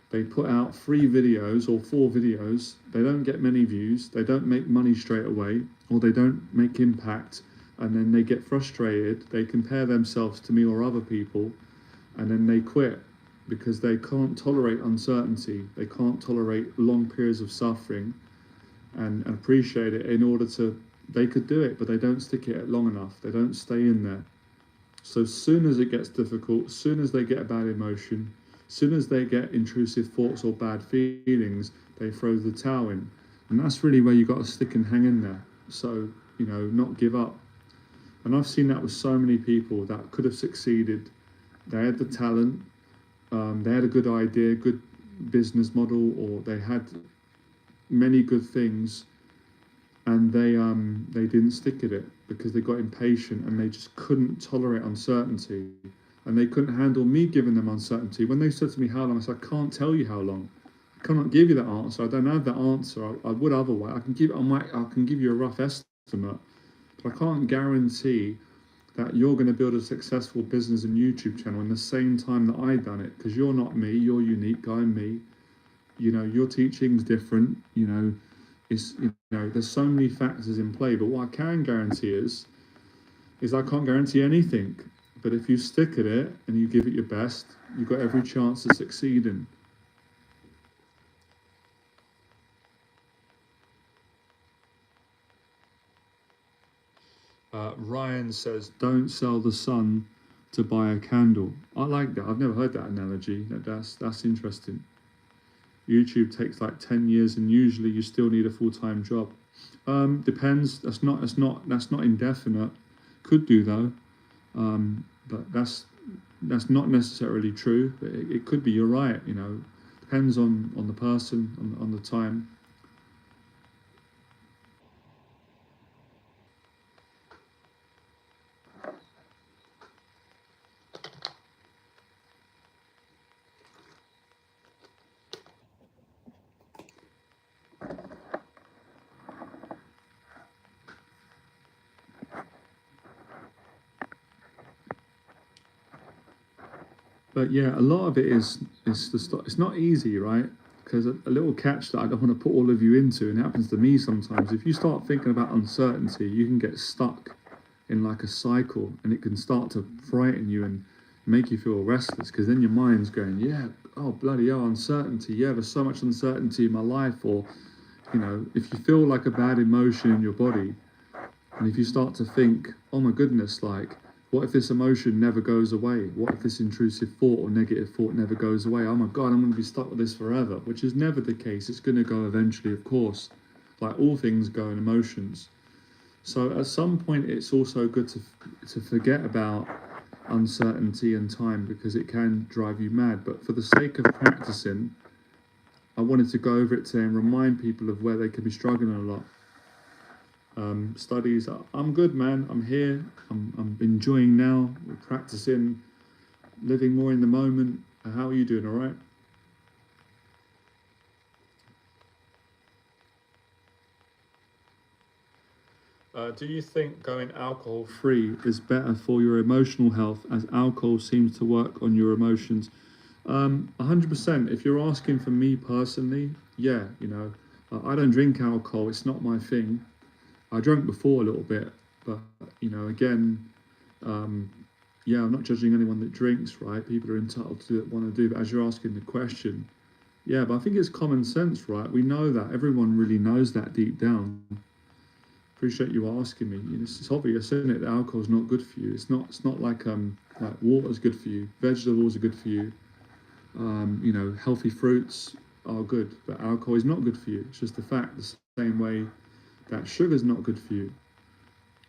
they put out 3 videos or 4 videos, they don't get many views, they don't make money straight away, or they don't make impact, and then they get frustrated, they compare themselves to me or other people, and then they quit because they can't tolerate uncertainty, they can't tolerate long periods of suffering and appreciate it. They could do it, but they don't stick it long enough, they don't stay in there. So as soon as it gets difficult, as soon as they get a bad emotion, as soon as they get intrusive thoughts or bad feelings, they throw the towel in. And that's really where you got to stick and hang in there. So, not give up. And I've seen that with so many people that could have succeeded. They had the talent, they had a good idea, good business model, or they had many good things, and they didn't stick at it because they got impatient and they just couldn't tolerate uncertainty, and they couldn't handle me giving them uncertainty. When they said to me how long, I said, I can't tell you how long. I cannot give you that answer. I don't have that answer. I would otherwise. I can give you a rough estimate, but I can't guarantee that you're going to build a successful business and YouTube channel in the same time that I done it, because you're not me. You're unique. I'm me. Your teaching's different. There's so many factors in play. But what I can guarantee is I can't guarantee anything. But if you stick at it and you give it your best, you've got every chance to succeed in. Ryan says, "Don't sell the sun to buy a candle." I like that. I've never heard that analogy. That's interesting. YouTube takes like 10 years, and usually you still need a full-time job. Depends. That's not indefinite. Could do though, but that's not necessarily true. But it could be. You're right. Depends on the person, on the time. But yeah, a lot of it is it's not easy, right? Because a little catch that I don't want to put all of you into, and it happens to me sometimes. If you start thinking about uncertainty, you can get stuck in like a cycle, and it can start to frighten you and make you feel restless. Because then your mind's going, yeah, oh bloody hell, uncertainty. Yeah, there's so much uncertainty in my life. Or if you feel like a bad emotion in your body, and if you start to think, oh my goodness, like, what if this emotion never goes away? What if this intrusive thought or negative thought never goes away? Oh my God, I'm going to be stuck with this forever, which is never the case. It's going to go eventually, of course, like all things go in emotions. So at some point, it's also good to forget about uncertainty and time because it can drive you mad. But for the sake of practicing, I wanted to go over it today and remind people of where they could be struggling a lot. Studies. I'm good, man. I'm here. I'm enjoying now. We're practicing, living more in the moment. How are you doing? All right. Do you think going alcohol free is better for your emotional health as alcohol seems to work on your emotions? 100%. If you're asking for me personally, yeah, I don't drink alcohol. It's not my thing. I drank before a little bit, but again, um, yeah, I'm not judging anyone that drinks, right? People are entitled to do what they want to do. But as you're asking the question, yeah, but I think it's common sense, right? We know that. Everyone really knows that deep down. Appreciate you asking me. It's obvious, isn't it? That alcohol's not good for you. It's not like water's good for you. Vegetables are good for you. Healthy fruits are good, but alcohol is not good for you. It's just a fact. The same way that sugar's not good for you.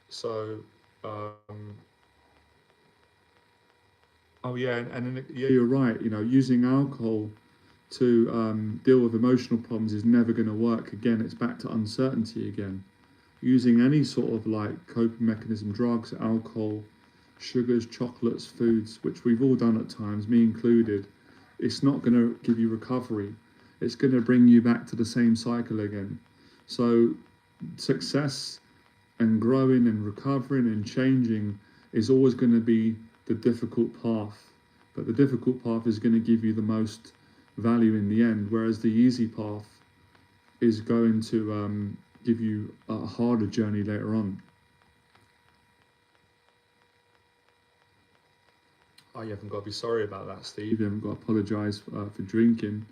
So, oh yeah, and then, yeah, you're right. Using alcohol to deal with emotional problems is never going to work. Again, it's back to uncertainty again. Using any sort of like coping mechanism, drugs, alcohol, sugars, chocolates, foods, which we've all done at times, me included, it's not going to give you recovery. It's going to bring you back to the same cycle again. So, success and growing and recovering and changing is always going to be the difficult path. But the difficult path is going to give you the most value in the end, whereas the easy path is going to give you a harder journey later on. Oh, you haven't got to be sorry about that, Steve. You haven't got to apologise for drinking.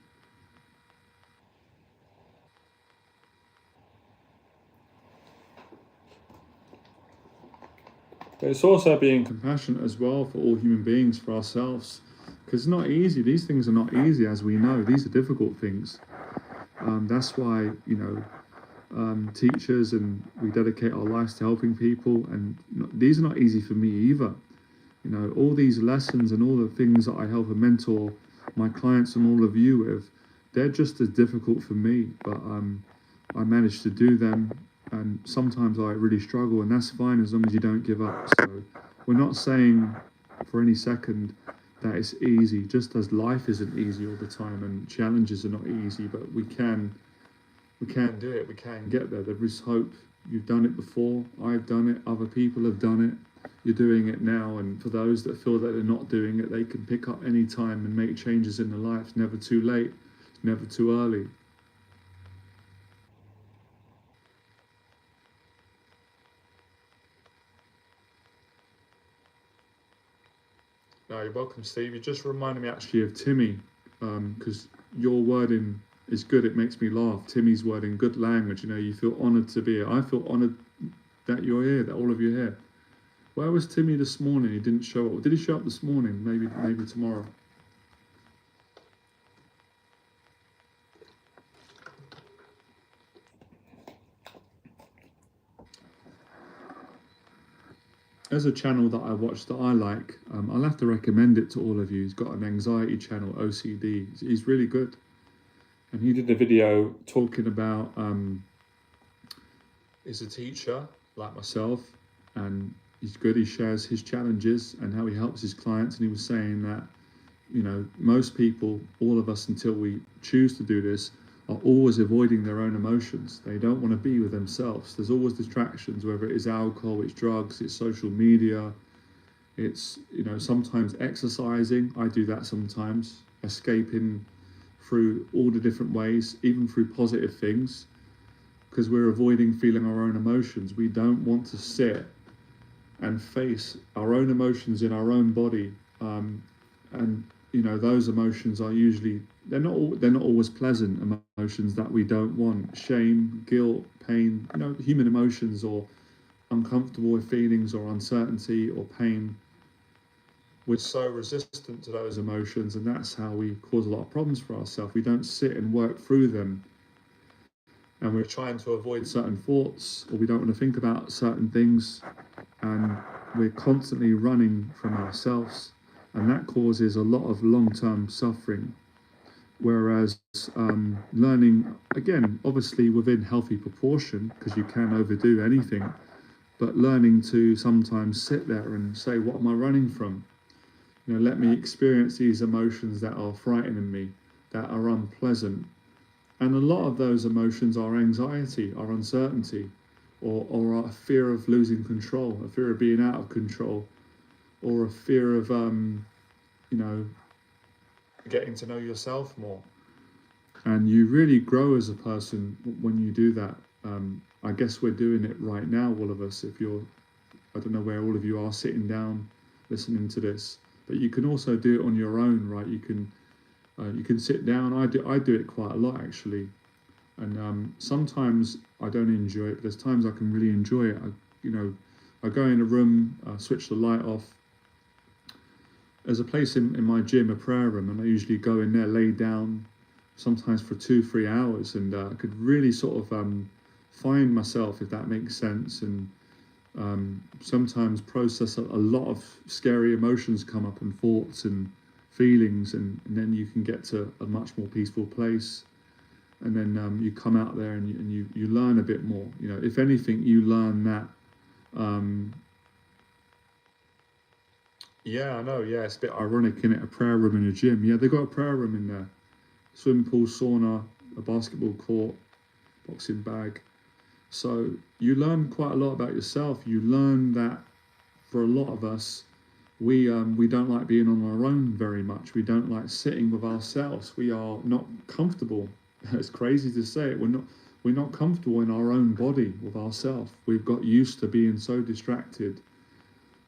But it's also being compassionate as well for all human beings, for ourselves, because it's not easy. These things are not easy, as we know. These are difficult things. That's why teachers and we dedicate our lives to helping people. And these are not easy for me either. All these lessons and all the things that I help and mentor my clients and all of you with, they're just as difficult for me. But I manage to do them, and sometimes I really struggle, and that's fine as long as you don't give up. So we're not saying for any second that it's easy, just as life isn't easy all the time and challenges are not easy, but we can do it, we can get there. There is hope. You've done it before, I've done it, other people have done it. You're doing it now, and for those that feel that they're not doing it, they can pick up any time and make changes in their life. It's never too late, it's never too early. No, you're welcome, Steve. You just reminded me actually of Timmy, because your wording is good. It makes me laugh. Timmy's wording, good language. You feel honoured to be here. I feel honoured that you're here, that all of you are here. Where was Timmy this morning? He didn't show up. Did he show up this morning? Maybe tomorrow. There's a channel that I watch that I like. I'll have to recommend it to all of you. He's got an anxiety channel, OCD. He's really good. And he did a video talking about he's a teacher like myself, and he's good. He shares his challenges and how he helps his clients. And he was saying that most people, all of us, until we choose to do this, are always avoiding their own emotions. They don't want to be with themselves. There's always distractions, whether it is alcohol, it's drugs, it's social media, It's, sometimes exercising. I do that sometimes, escaping through all the different ways, even through positive things, because we're avoiding feeling our own emotions. We don't want to sit and face our own emotions in our own body. And those emotions are usually, they're not always pleasant emotions that we don't want. Shame, guilt, pain, human emotions, or uncomfortable feelings, or uncertainty, or pain. We're so resistant to those emotions, and that's how we cause a lot of problems for ourselves. We don't sit and work through them, and we're trying to avoid certain thoughts, or we don't want to think about certain things, and we're constantly running from ourselves, and that causes a lot of long-term suffering. Whereas learning, again, obviously within healthy proportion, because you can overdo anything, but learning to sometimes sit there and say, what am I running from? Let me experience these emotions that are frightening me, that are unpleasant. And a lot of those emotions are anxiety, are uncertainty, or a fear of losing control, a fear of being out of control, or a fear of, you know, getting to know yourself more. And you really grow as a person when you do that. I guess we're doing it right now, all of us. If you're, I don't know where all of you are sitting down listening to this, but you can also do it on your own, right? You can sit down. I do it quite a lot actually, and sometimes I don't enjoy it. But there's times I can really enjoy it. I go in a room, switch the light off. There's a place in my gym, a prayer room, and I usually go in there, lay down, sometimes for 2-3 hours, and I could really sort of find myself, if that makes sense, and sometimes process a lot of scary emotions come up, and thoughts and feelings, and then you can get to a much more peaceful place, and then you come out there and you learn a bit more. If anything, you learn that. Yeah, I know. Yeah, it's a bit ironic, isn't it? A prayer room in a gym. Yeah, they've got a prayer room in there. Swimming pool, sauna, a basketball court, boxing bag. So you learn quite a lot about yourself. You learn that for a lot of us, we don't like being on our own very much. We don't like sitting with ourselves. We are not comfortable. It's crazy to say it. We're not comfortable in our own body with ourselves. We've got used to being so distracted,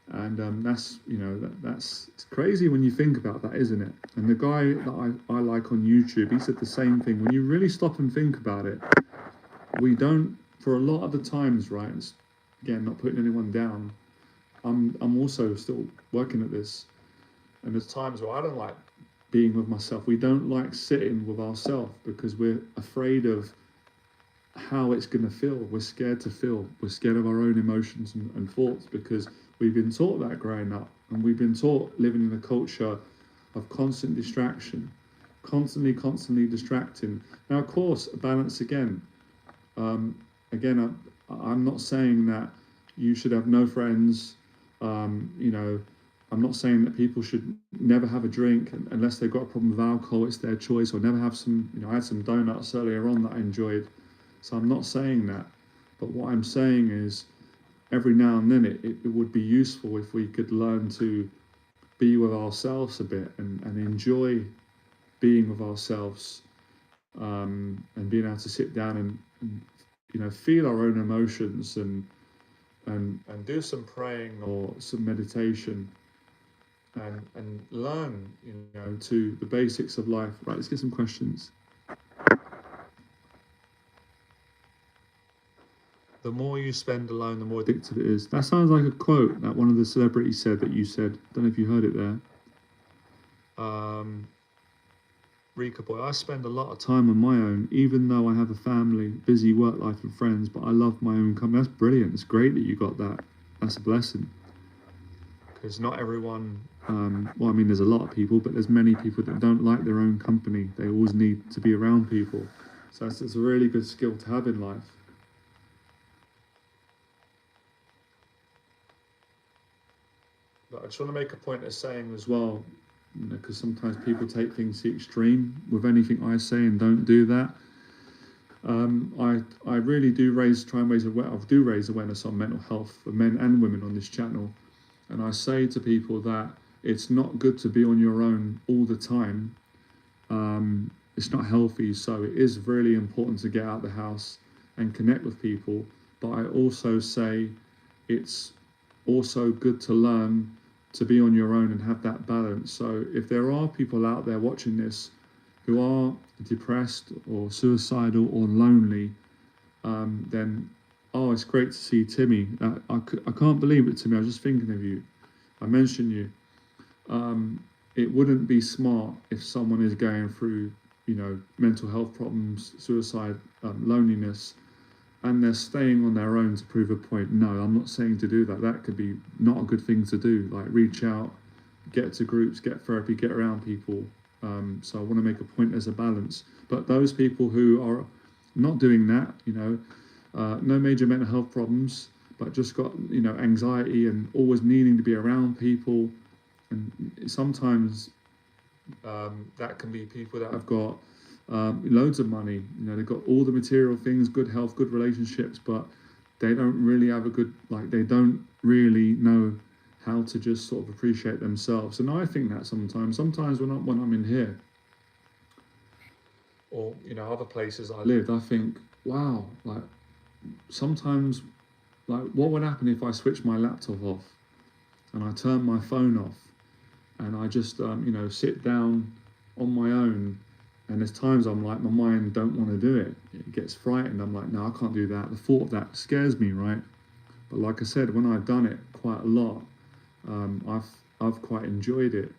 and that's it's crazy when you think about that, isn't it? And the guy that I like on YouTube, he said the same thing. When you really stop and think about it, we don't, for a lot of the times, right? Again, not putting anyone down. I'm also still working at this, and there's times where I don't like being with myself. We don't like sitting with ourselves because we're afraid of how it's going to feel. We're scared to feel. We're scared of our own emotions and thoughts because we've been taught that growing up, and we've been taught living in a culture of constant distraction, constantly distracting. Now, of course, a balance again. I'm not saying that you should have no friends. I'm not saying that people should never have a drink unless they've got a problem with alcohol. It's their choice. Or never have some. I had some donuts earlier on that I enjoyed. So I'm not saying that. But what I'm saying is, every now and then it would be useful if we could learn to be with ourselves a bit and enjoy being with ourselves, and being able to sit down and feel our own emotions and do some praying or some meditation and learn to the basics of life. Right, let's get some questions. The more you spend alone, the more addictive it is. That sounds like a quote that one of the celebrities said that you said. Don't know if you heard it there. Rika boy, I spend a lot of time on my own, even though I have a family, busy work life and friends, but I love my own company. That's brilliant. It's great that you got that. That's a blessing. Because not everyone, well, I mean, there's a lot of people, but there's many people that don't like their own company. They always need to be around people. So it's a really good skill to have in life. But I just want to make a point of saying as well, because sometimes people take things to the extreme with anything I say, and don't do that. I really do raise awareness on mental health for men and women on this channel, And I say to people that it's not good to be on your own all the time. It's not healthy. So it is really important to get out of the house and connect with people. But I also say it's also good to learn to be on your own and have that balance. So if there are people out there watching this who are depressed or suicidal or lonely, then it's great to see Timmy. I can't believe it, Timmy. I was just thinking of you. I mentioned you. It wouldn't be smart if someone is going through, mental health problems, suicide, loneliness, and they're staying on their own to prove a point. No, I'm not saying to do that. That could be not a good thing to do. Like, reach out, get to groups, get therapy, get around people. So I want to make a point as a balance. But those people who are not doing that, no major mental health problems, but just got, anxiety and always needing to be around people. And sometimes that can be people that have got loads of money. They've got all the material things, good health, good relationships, but they don't really have they don't really know how to just sort of appreciate themselves. And I think that sometimes when I'm in here or, other places I lived, I think, wow, like sometimes, like, what would happen if I switched my laptop off and I turned my phone off and I just, sit down on my own. And there's times I'm like, my mind don't want to do it. It gets frightened. I'm like, no, I can't do that. The thought of that scares me, right? But like I said, when I've done it quite a lot, I've quite enjoyed it.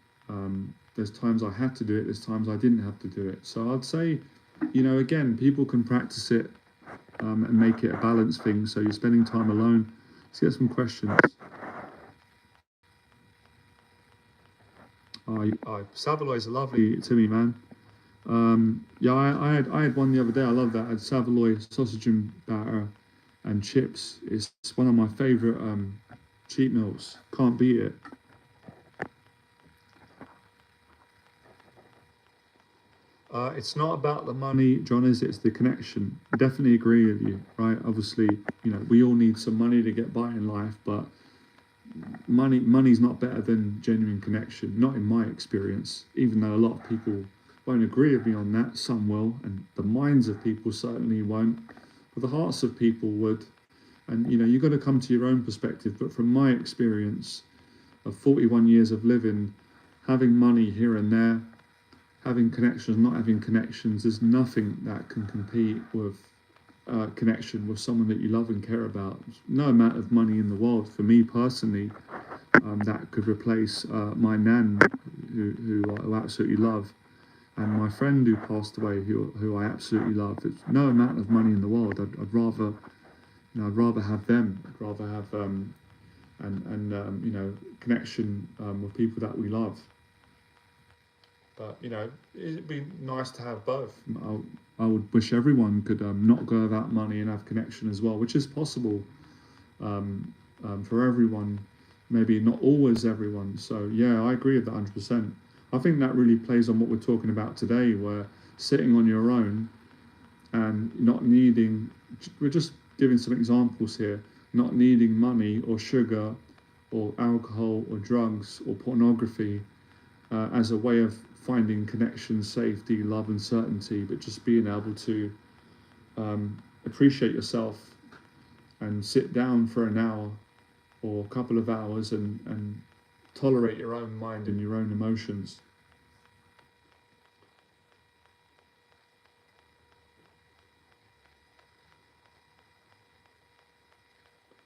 There's times I had to do it. There's times I didn't have to do it. So I'd say, again, people can practice it and make it a balanced thing. So you're spending time alone. Let's get some questions. Savaloy is lovely to me, man. I had one the other day. I love that. I had Savoy sausage and batter and chips. It's one of my favourite cheat meals. Can't beat it. It's not about the money, John, it's the connection. I definitely agree with you, right? Obviously, we all need some money to get by in life, but money's not better than genuine connection, not in my experience, even though a lot of people won't agree with me on that. Some will, and the minds of people certainly won't, but the hearts of people would. And you've got to come to your own perspective. But from my experience of 41 years of living, having money here and there, having connections, not having connections, there's nothing that can compete with connection with someone that you love and care about. No amount of money in the world, for me personally, that could replace my nan, who I absolutely love, and my friend who passed away, who I absolutely love. It's no amount of money in the world. I'd rather, I'd rather have them. I'd rather have connection with people that we love. But it'd be nice to have both. I would wish everyone could not go without money and have connection as well, which is possible for everyone. Maybe not always everyone. So yeah, I agree with that 100%. I think that really plays on what we're talking about today, where sitting on your own and not needing, we're just giving some examples here, not needing money or sugar or alcohol or drugs or pornography as a way of finding connection, safety, love and certainty, but just being able to appreciate yourself and sit down for an hour or a couple of hours and tolerate your own mind and your own emotions.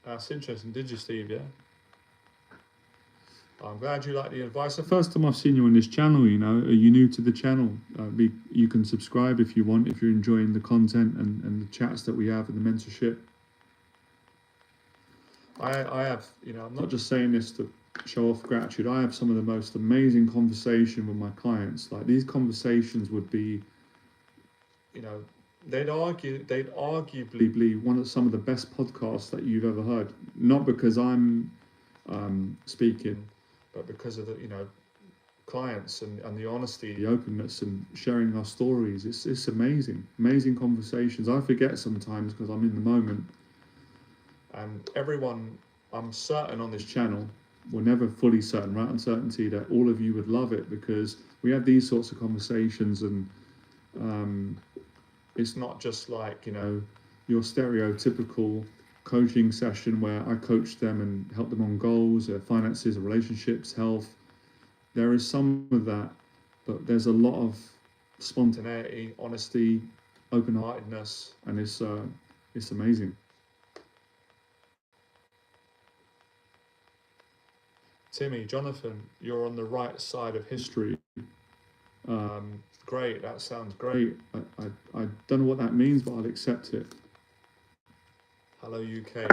That's interesting. Did you, Steve? Yeah. I'm glad you like the advice. The first time I've seen you on this channel, are you new to the channel? You can subscribe if you want, if you're enjoying the content and the chats that we have and the mentorship. I have, I'm not just saying this to show off gratitude. I have some of the most amazing conversation with my clients. Like, these conversations would be, they'd arguably be one of some of the best podcasts that you've ever heard. Not because I'm speaking, but because of the clients and the honesty, the openness, and sharing our stories. It's amazing conversations. I forget sometimes because I'm in the moment. And everyone, I'm certain on this channel, we're never fully certain, right? Uncertainty that all of you would love it, because we have these sorts of conversations, and um, it's not just like, your stereotypical coaching session where I coach them and help them on goals, their finances, relationships, health. There is some of that, but there's a lot of spontaneity, honesty, open-heartedness, and it's amazing. Timmy, Jonathan, you're on the right side of history. Great, that sounds great. I don't know what that means, but I'll accept it. Hello, UK.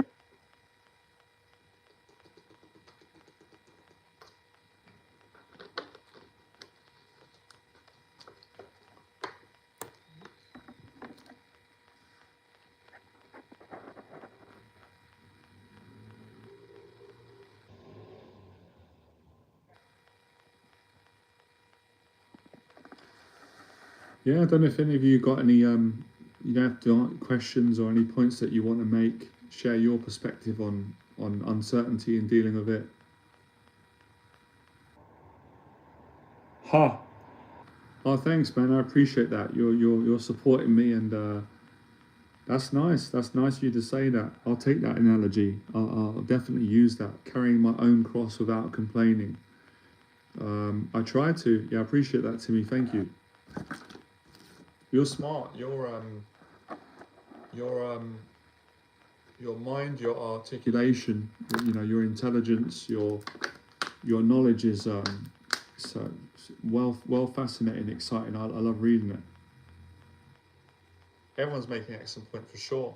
Yeah, I don't know if any of you got any questions or any points that you want to make. Share your perspective on uncertainty and dealing with it. Ha! Oh, thanks, man. I appreciate that. You're supporting me, and that's nice. That's nice of you to say that. I'll take that analogy. I'll definitely use that. Carrying my own cross without complaining. I try to. Yeah, I appreciate that, Timmy. Thank you. You're smart. Your your mind, your articulation, your intelligence, your knowledge is so well fascinating, exciting. I love reading it. Everyone's making an excellent point for sure.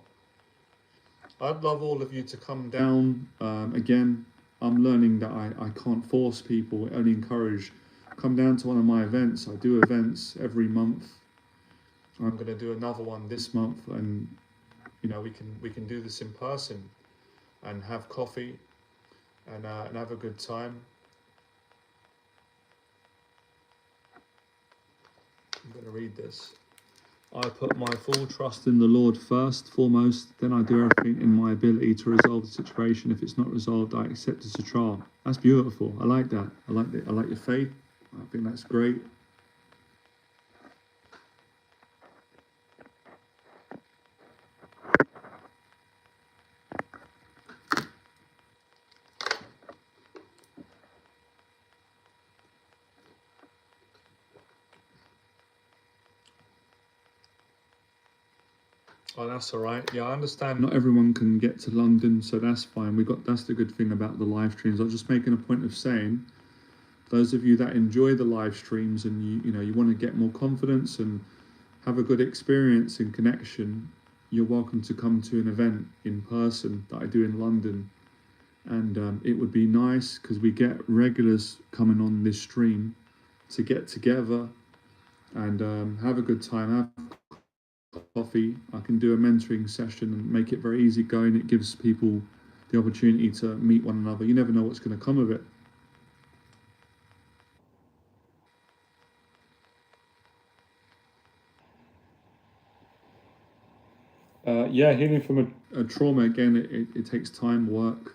I'd love all of you to come down. Again, I'm learning that I can't force people, only encourage. Come down to one of my events. I do events every month. I'm going to do another one this month, and we can do this in person and have coffee and have a good time. I'm going to read this. I put my full trust in the Lord first, foremost, then I do everything in my ability to resolve the situation. If it's not resolved, I accept it's a trial. That's beautiful. I like that. I like it. I like your faith. I think that's great. Oh, that's all right. Yeah, I understand not everyone can get to London, so that's fine. That's the good thing about the live streams. I was just making a point of saying, those of you that enjoy the live streams and you want to get more confidence and have a good experience and connection, you're welcome to come to an event in person that I do in London. And it would be nice because we get regulars coming on this stream to get together and have a good time, have coffee. I can do a mentoring session and make it very easy going. It gives people the opportunity to meet one another. You never know what's going to come of it. Yeah, healing from a trauma, again, it takes time, work.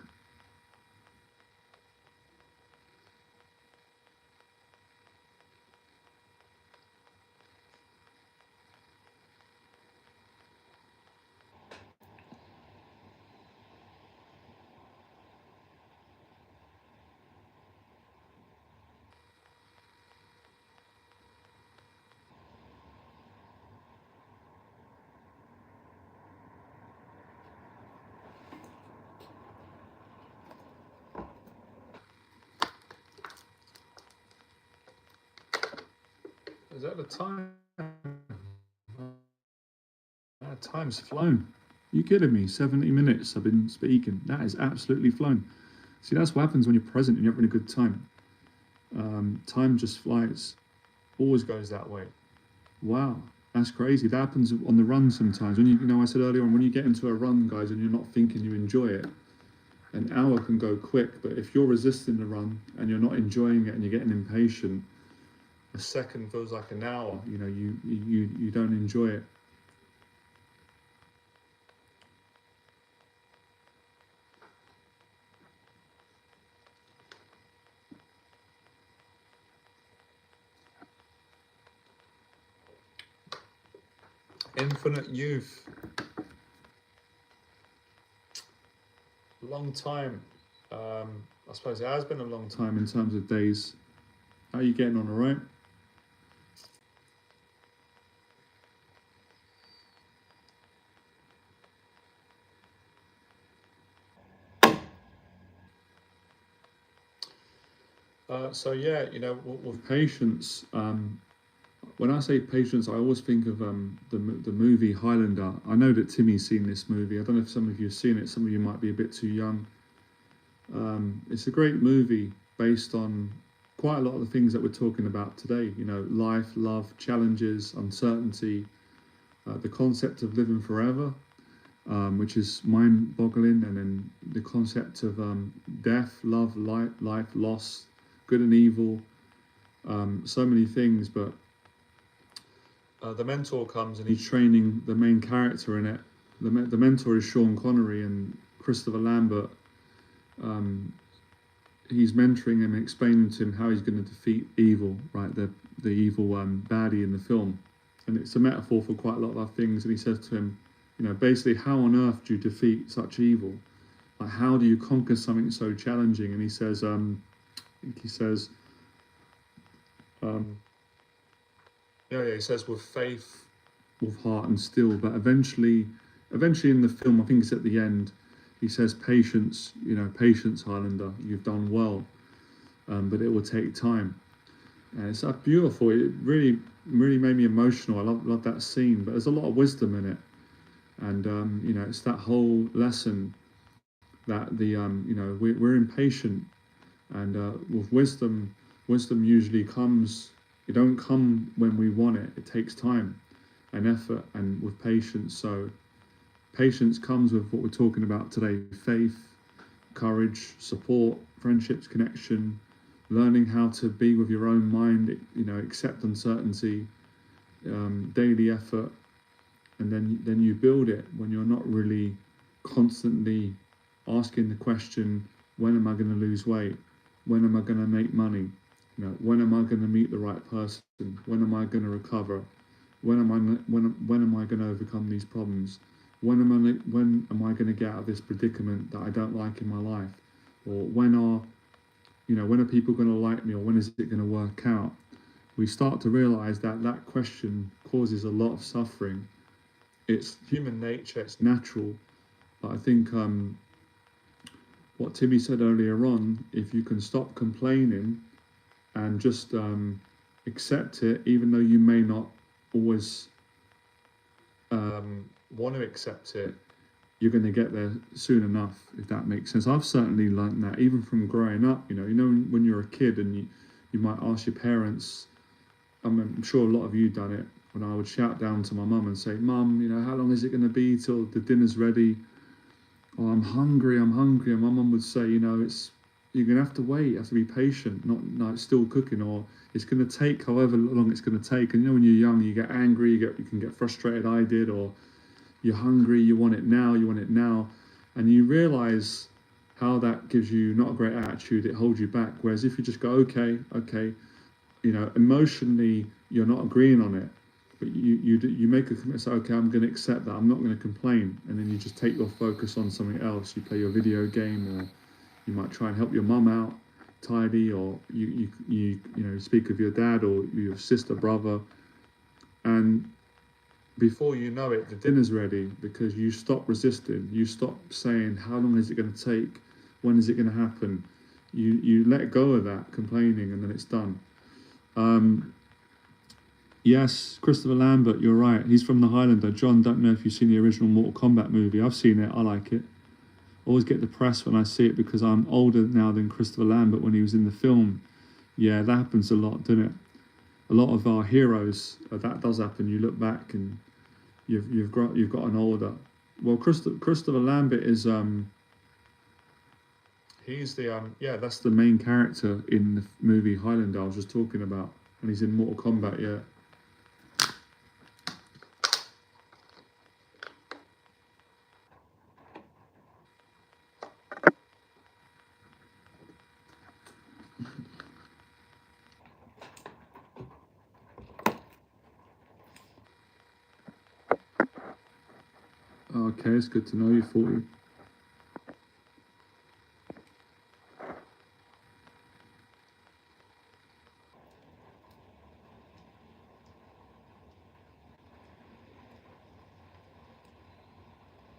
Is that the time? Time's flown. You kidding me? 70 minutes I've been speaking. That is absolutely flown. See, that's what happens when you're present and you're having a good time. Time just flies. Always goes that way. Wow, that's crazy. That happens on the run sometimes. When I said earlier on, when you get into a run, guys, and you're not thinking you enjoy it, an hour can go quick. But if you're resisting the run and you're not enjoying it and you're getting impatient, a second feels like an hour. You don't enjoy it. Infinite youth. Long time. I suppose it has been a long time in terms of days. How are you getting on, all right? So yeah, with patience, when I say patience, I always think of the movie Highlander. I know that Timmy's seen this movie. I don't know if some of you have seen it. Some of you might be a bit too young. It's a great movie based on quite a lot of the things that we're talking about today. Life, love, challenges, uncertainty, the concept of living forever, which is mind-boggling, and then the concept of death, love, life, loss, good and evil, so many things. But the mentor comes and he's training the main character in it. The mentor is Sean Connery, and Christopher Lambert. He's mentoring him and explaining to him how he's going to defeat evil, right? The evil baddie in the film, and it's a metaphor for quite a lot of other things. And he says to him, basically, how on earth do you defeat such evil? Like, how do you conquer something so challenging? And he says, I think he says, he says with faith, with heart and steel. But eventually in the film, I think it's at the end, he says, patience, patience, Highlander, you've done well, but it will take time. And it's beautiful. It really, really made me emotional. I love that scene. But there's a lot of wisdom in it, and it's that whole lesson that we're impatient, and with wisdom usually comes. It don't come when we want it. It takes time and effort, and with patience. So patience comes with what we're talking about today: faith, courage, support, friendships, connection, learning how to be with your own mind, accept uncertainty, daily effort, and then you build it when you're not really constantly asking the question, when am I going to lose weight? When am I going to make money? When am I going to meet the right person? When am I going to recover? When am I going to overcome these problems? When am I going to get out of this predicament that I don't like in my life? Or when are people going to like me, or when is it going to work out? We start to realize that question causes a lot of suffering. It's human nature, it's natural. But I think what Timmy said earlier on, if you can stop complaining and just accept it, even though you may not always want to accept it, you're going to get there soon enough, if that makes sense. I've certainly learned that even from growing up. When you're a kid and you might ask your parents, I'm sure a lot of you done it, when I would shout down to my mum and say, Mum, how long is it going to be till the dinner's ready? Oh, I'm hungry. And my mum would say, you're going to have to wait, you have to be patient, not it's still cooking, or it's going to take however long it's going to take. And when you're young, you get angry, you can get frustrated. I did. Or you're hungry, you want it now, and you realize how that gives you not a great attitude. It holds you back. Whereas if you just go, okay, emotionally you're not agreeing on it, but you make a commitment, say, okay, I'm going to accept that, I'm not going to complain, and then you just take your focus on something else. You play your video game, or you might try and help your mum out, tidy, or you speak with your dad or your sister, brother, and before you know it, the dinner's ready, because you stop resisting. You stop saying, how long is it going to take? When is it going to happen? You let go of that complaining, and then it's done. Yes, Christopher Lambert, you're right. He's from the Highlander. John, don't know if you've seen the original Mortal Kombat movie. I've seen it. I like it. Always get depressed when I see it, because I'm older now than Christopher Lambert when he was in the film. Yeah, that happens a lot, doesn't it? A lot of our heroes, that does happen. You look back and you've gotten older. Well, Christopher Lambert is he's the that's the main character in the movie Highlander I was just talking about, and he's in Mortal Kombat. Yeah. Okay, it's good to know you're 40.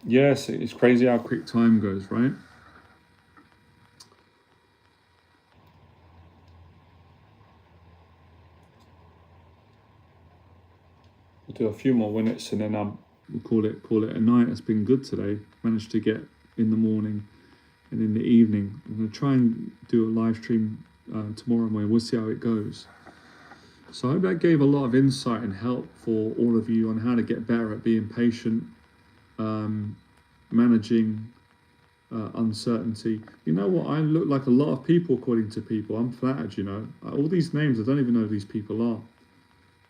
Yes, it's crazy how quick time goes, right? We'll do a few more minutes and then we'll call it a night. It's been good today. Managed to get in the morning and in the evening. I'm going to try and do a live stream tomorrow morning. We'll see how it goes. So I hope that gave a lot of insight and help for all of you on how to get better at being patient, managing uncertainty. You know what? I look like a lot of people according to people. I'm flattered, you know. All these names, I don't even know who these people are.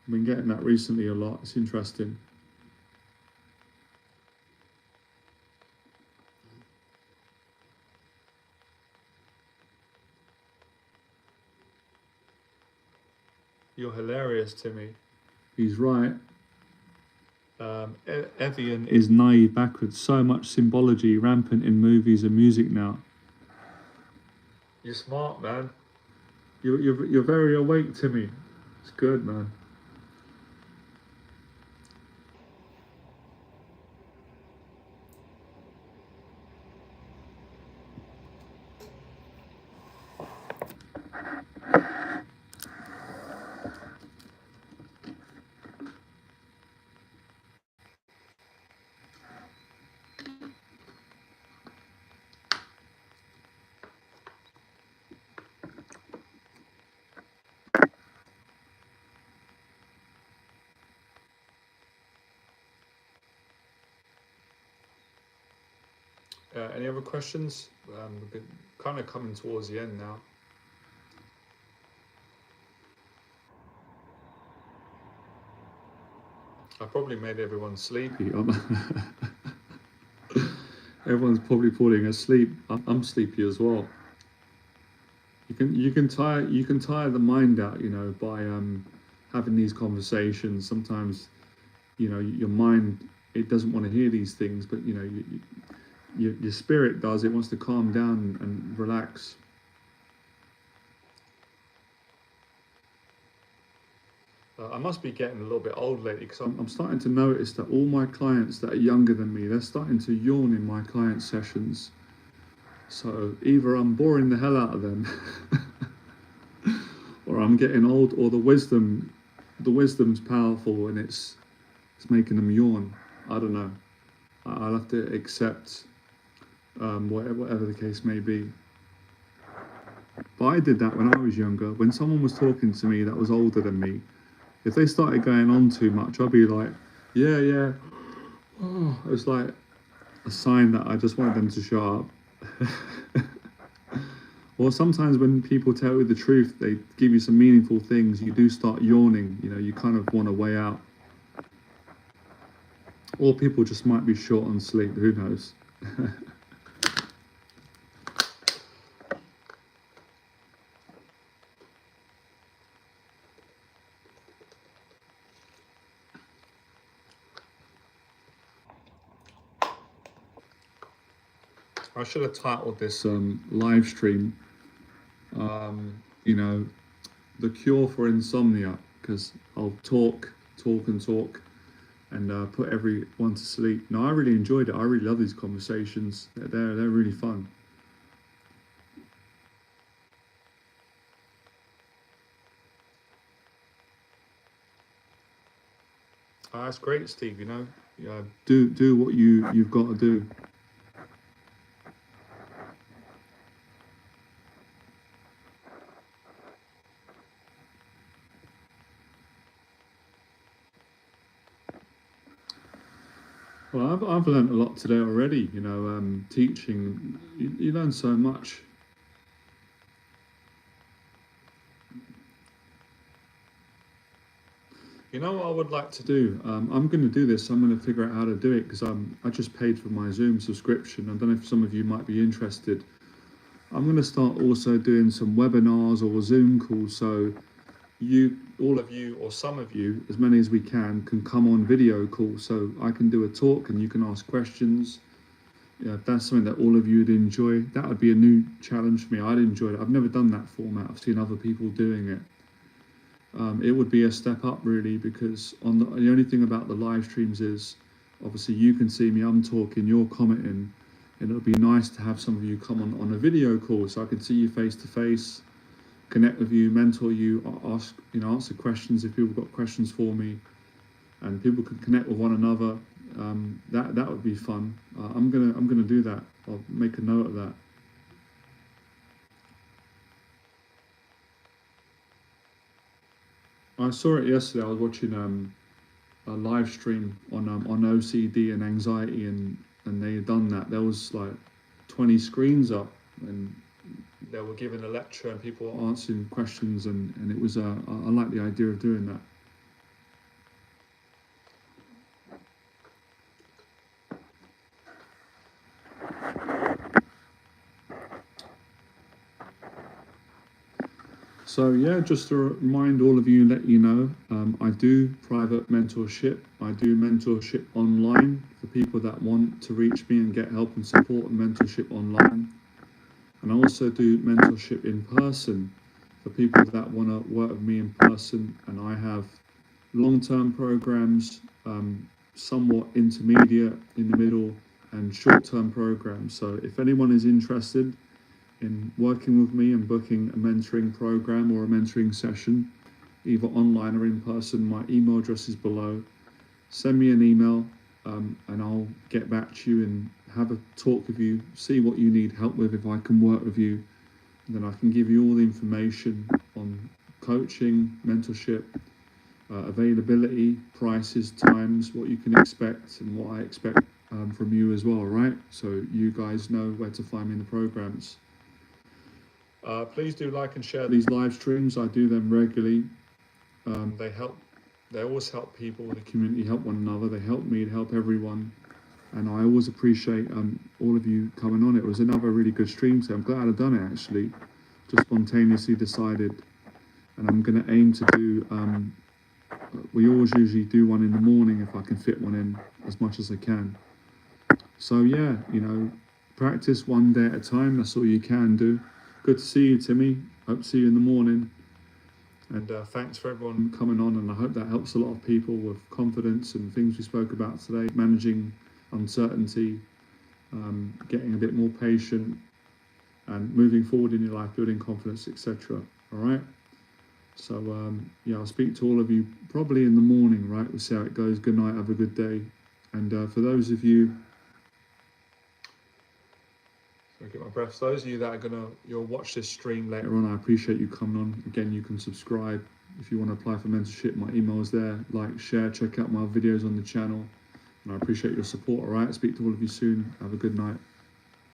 I've been getting that recently a lot. It's interesting. You're hilarious, Timmy. He's right. Evian is naive backwards. So much symbology rampant in movies and music now. You're smart, man. You're very awake, Timmy. It's good, man. Any other questions? We've been kind of coming towards the end now. I probably made everyone sleepy. Everyone's probably falling asleep. I'm sleepy as well. You can tire the mind out, you know, by having these conversations. Sometimes, you know, your mind, it doesn't want to hear these things, but you know, your spirit does. It wants to calm down and relax. I must be getting a little bit old lately because I'm starting to notice that all my clients that are younger than me, they're starting to yawn in my client sessions. So either I'm boring the hell out of them or I'm getting old, or the wisdom's powerful and it's making them yawn. I don't know. I'll have to accept whatever the case may be. But I did that when I was younger. When someone was talking to me that was older than me, if they started going on too much, I'd be like, yeah. Oh, it was like a sign that I just wanted them to shut up. Or sometimes when people tell you the truth, they give you some meaningful things, you do start yawning, you know, you kind of want to weigh out. Or people just might be short on sleep, who knows? I should have titled this live stream, you know, the cure for insomnia, because I'll talk and put everyone to sleep. No, I really enjoyed it. I really love these conversations. They're really fun. Oh, that's great, Steve. You know, do what you've got to do. Well, I've learned a lot today already. You know, teaching, you learn so much. You know what I would like to do? I'm going to do this. I'm going to figure out how to do it because I just paid for my Zoom subscription. I don't know if some of you might be interested. I'm going to start also doing some webinars or Zoom calls. So all of you, or some of you, as many as we can come on video call, so I can do a talk and you can ask questions. Yeah, if that's something that all of you would enjoy, that would be a new challenge for me. I'd enjoy it. I've never done that format. I've seen other people doing it. It would be a step up, really, because the only thing about the live streams is, obviously, you can see me, I'm talking, you're commenting, and it would be nice to have some of you come on a video call so I can see you face to face, connect with you, mentor you, answer questions if people have got questions for me, and people can connect with one another. That would be fun. I'm gonna do that. I'll make a note of that. I saw it yesterday. I was watching a live stream on OCD and anxiety, and they had done that. There was like 20 screens up, and they were giving a lecture, and people were answering questions, and it was I like the idea of doing that. So yeah, just to remind all of you, let you know, I do private mentorship. I do mentorship online for people that want to reach me and get help and support and mentorship online. And I also do mentorship in person for people that want to work with me in person. And I have long-term programs, somewhat intermediate, in the middle, and short-term programs. So if anyone is interested in working with me and booking a mentoring program or a mentoring session, either online or in person, my email address is below. Send me an email, and I'll get back to you and have a talk with you, see what you need help with, if I can work with you. And then I can give you all the information on coaching, mentorship, availability, prices, times, what you can expect, and what I expect from you as well, right? So you guys know where to find me in the programs. Please do like and share these live streams. I do them regularly. They always help people in the community, help one another. They help me to help everyone. And I always appreciate all of you coming on. It was another really good stream, so I'm glad I've done it, actually. Just spontaneously decided. And I'm going to aim to do, we always usually do one in the morning if I can fit one in as much as I can. So yeah, practice one day at a time. That's all you can do. Good to see you, Timmy. Hope to see you in the morning. And thanks for everyone coming on, and I hope that helps a lot of people with confidence and things we spoke about today, managing uncertainty, getting a bit more patient, and moving forward in your life, building confidence, etc. All right? So, yeah, I'll speak to all of you probably in the morning, right? We'll see how it goes. Good night, have a good day. And for those of you, get my breath. For those of you that you'll watch this stream later on, I appreciate you coming on. Again, you can subscribe if you want to apply for mentorship. My email is there. Like, share, check out my videos on the channel. And I appreciate your support, all right? Speak to all of you soon. Have a good night.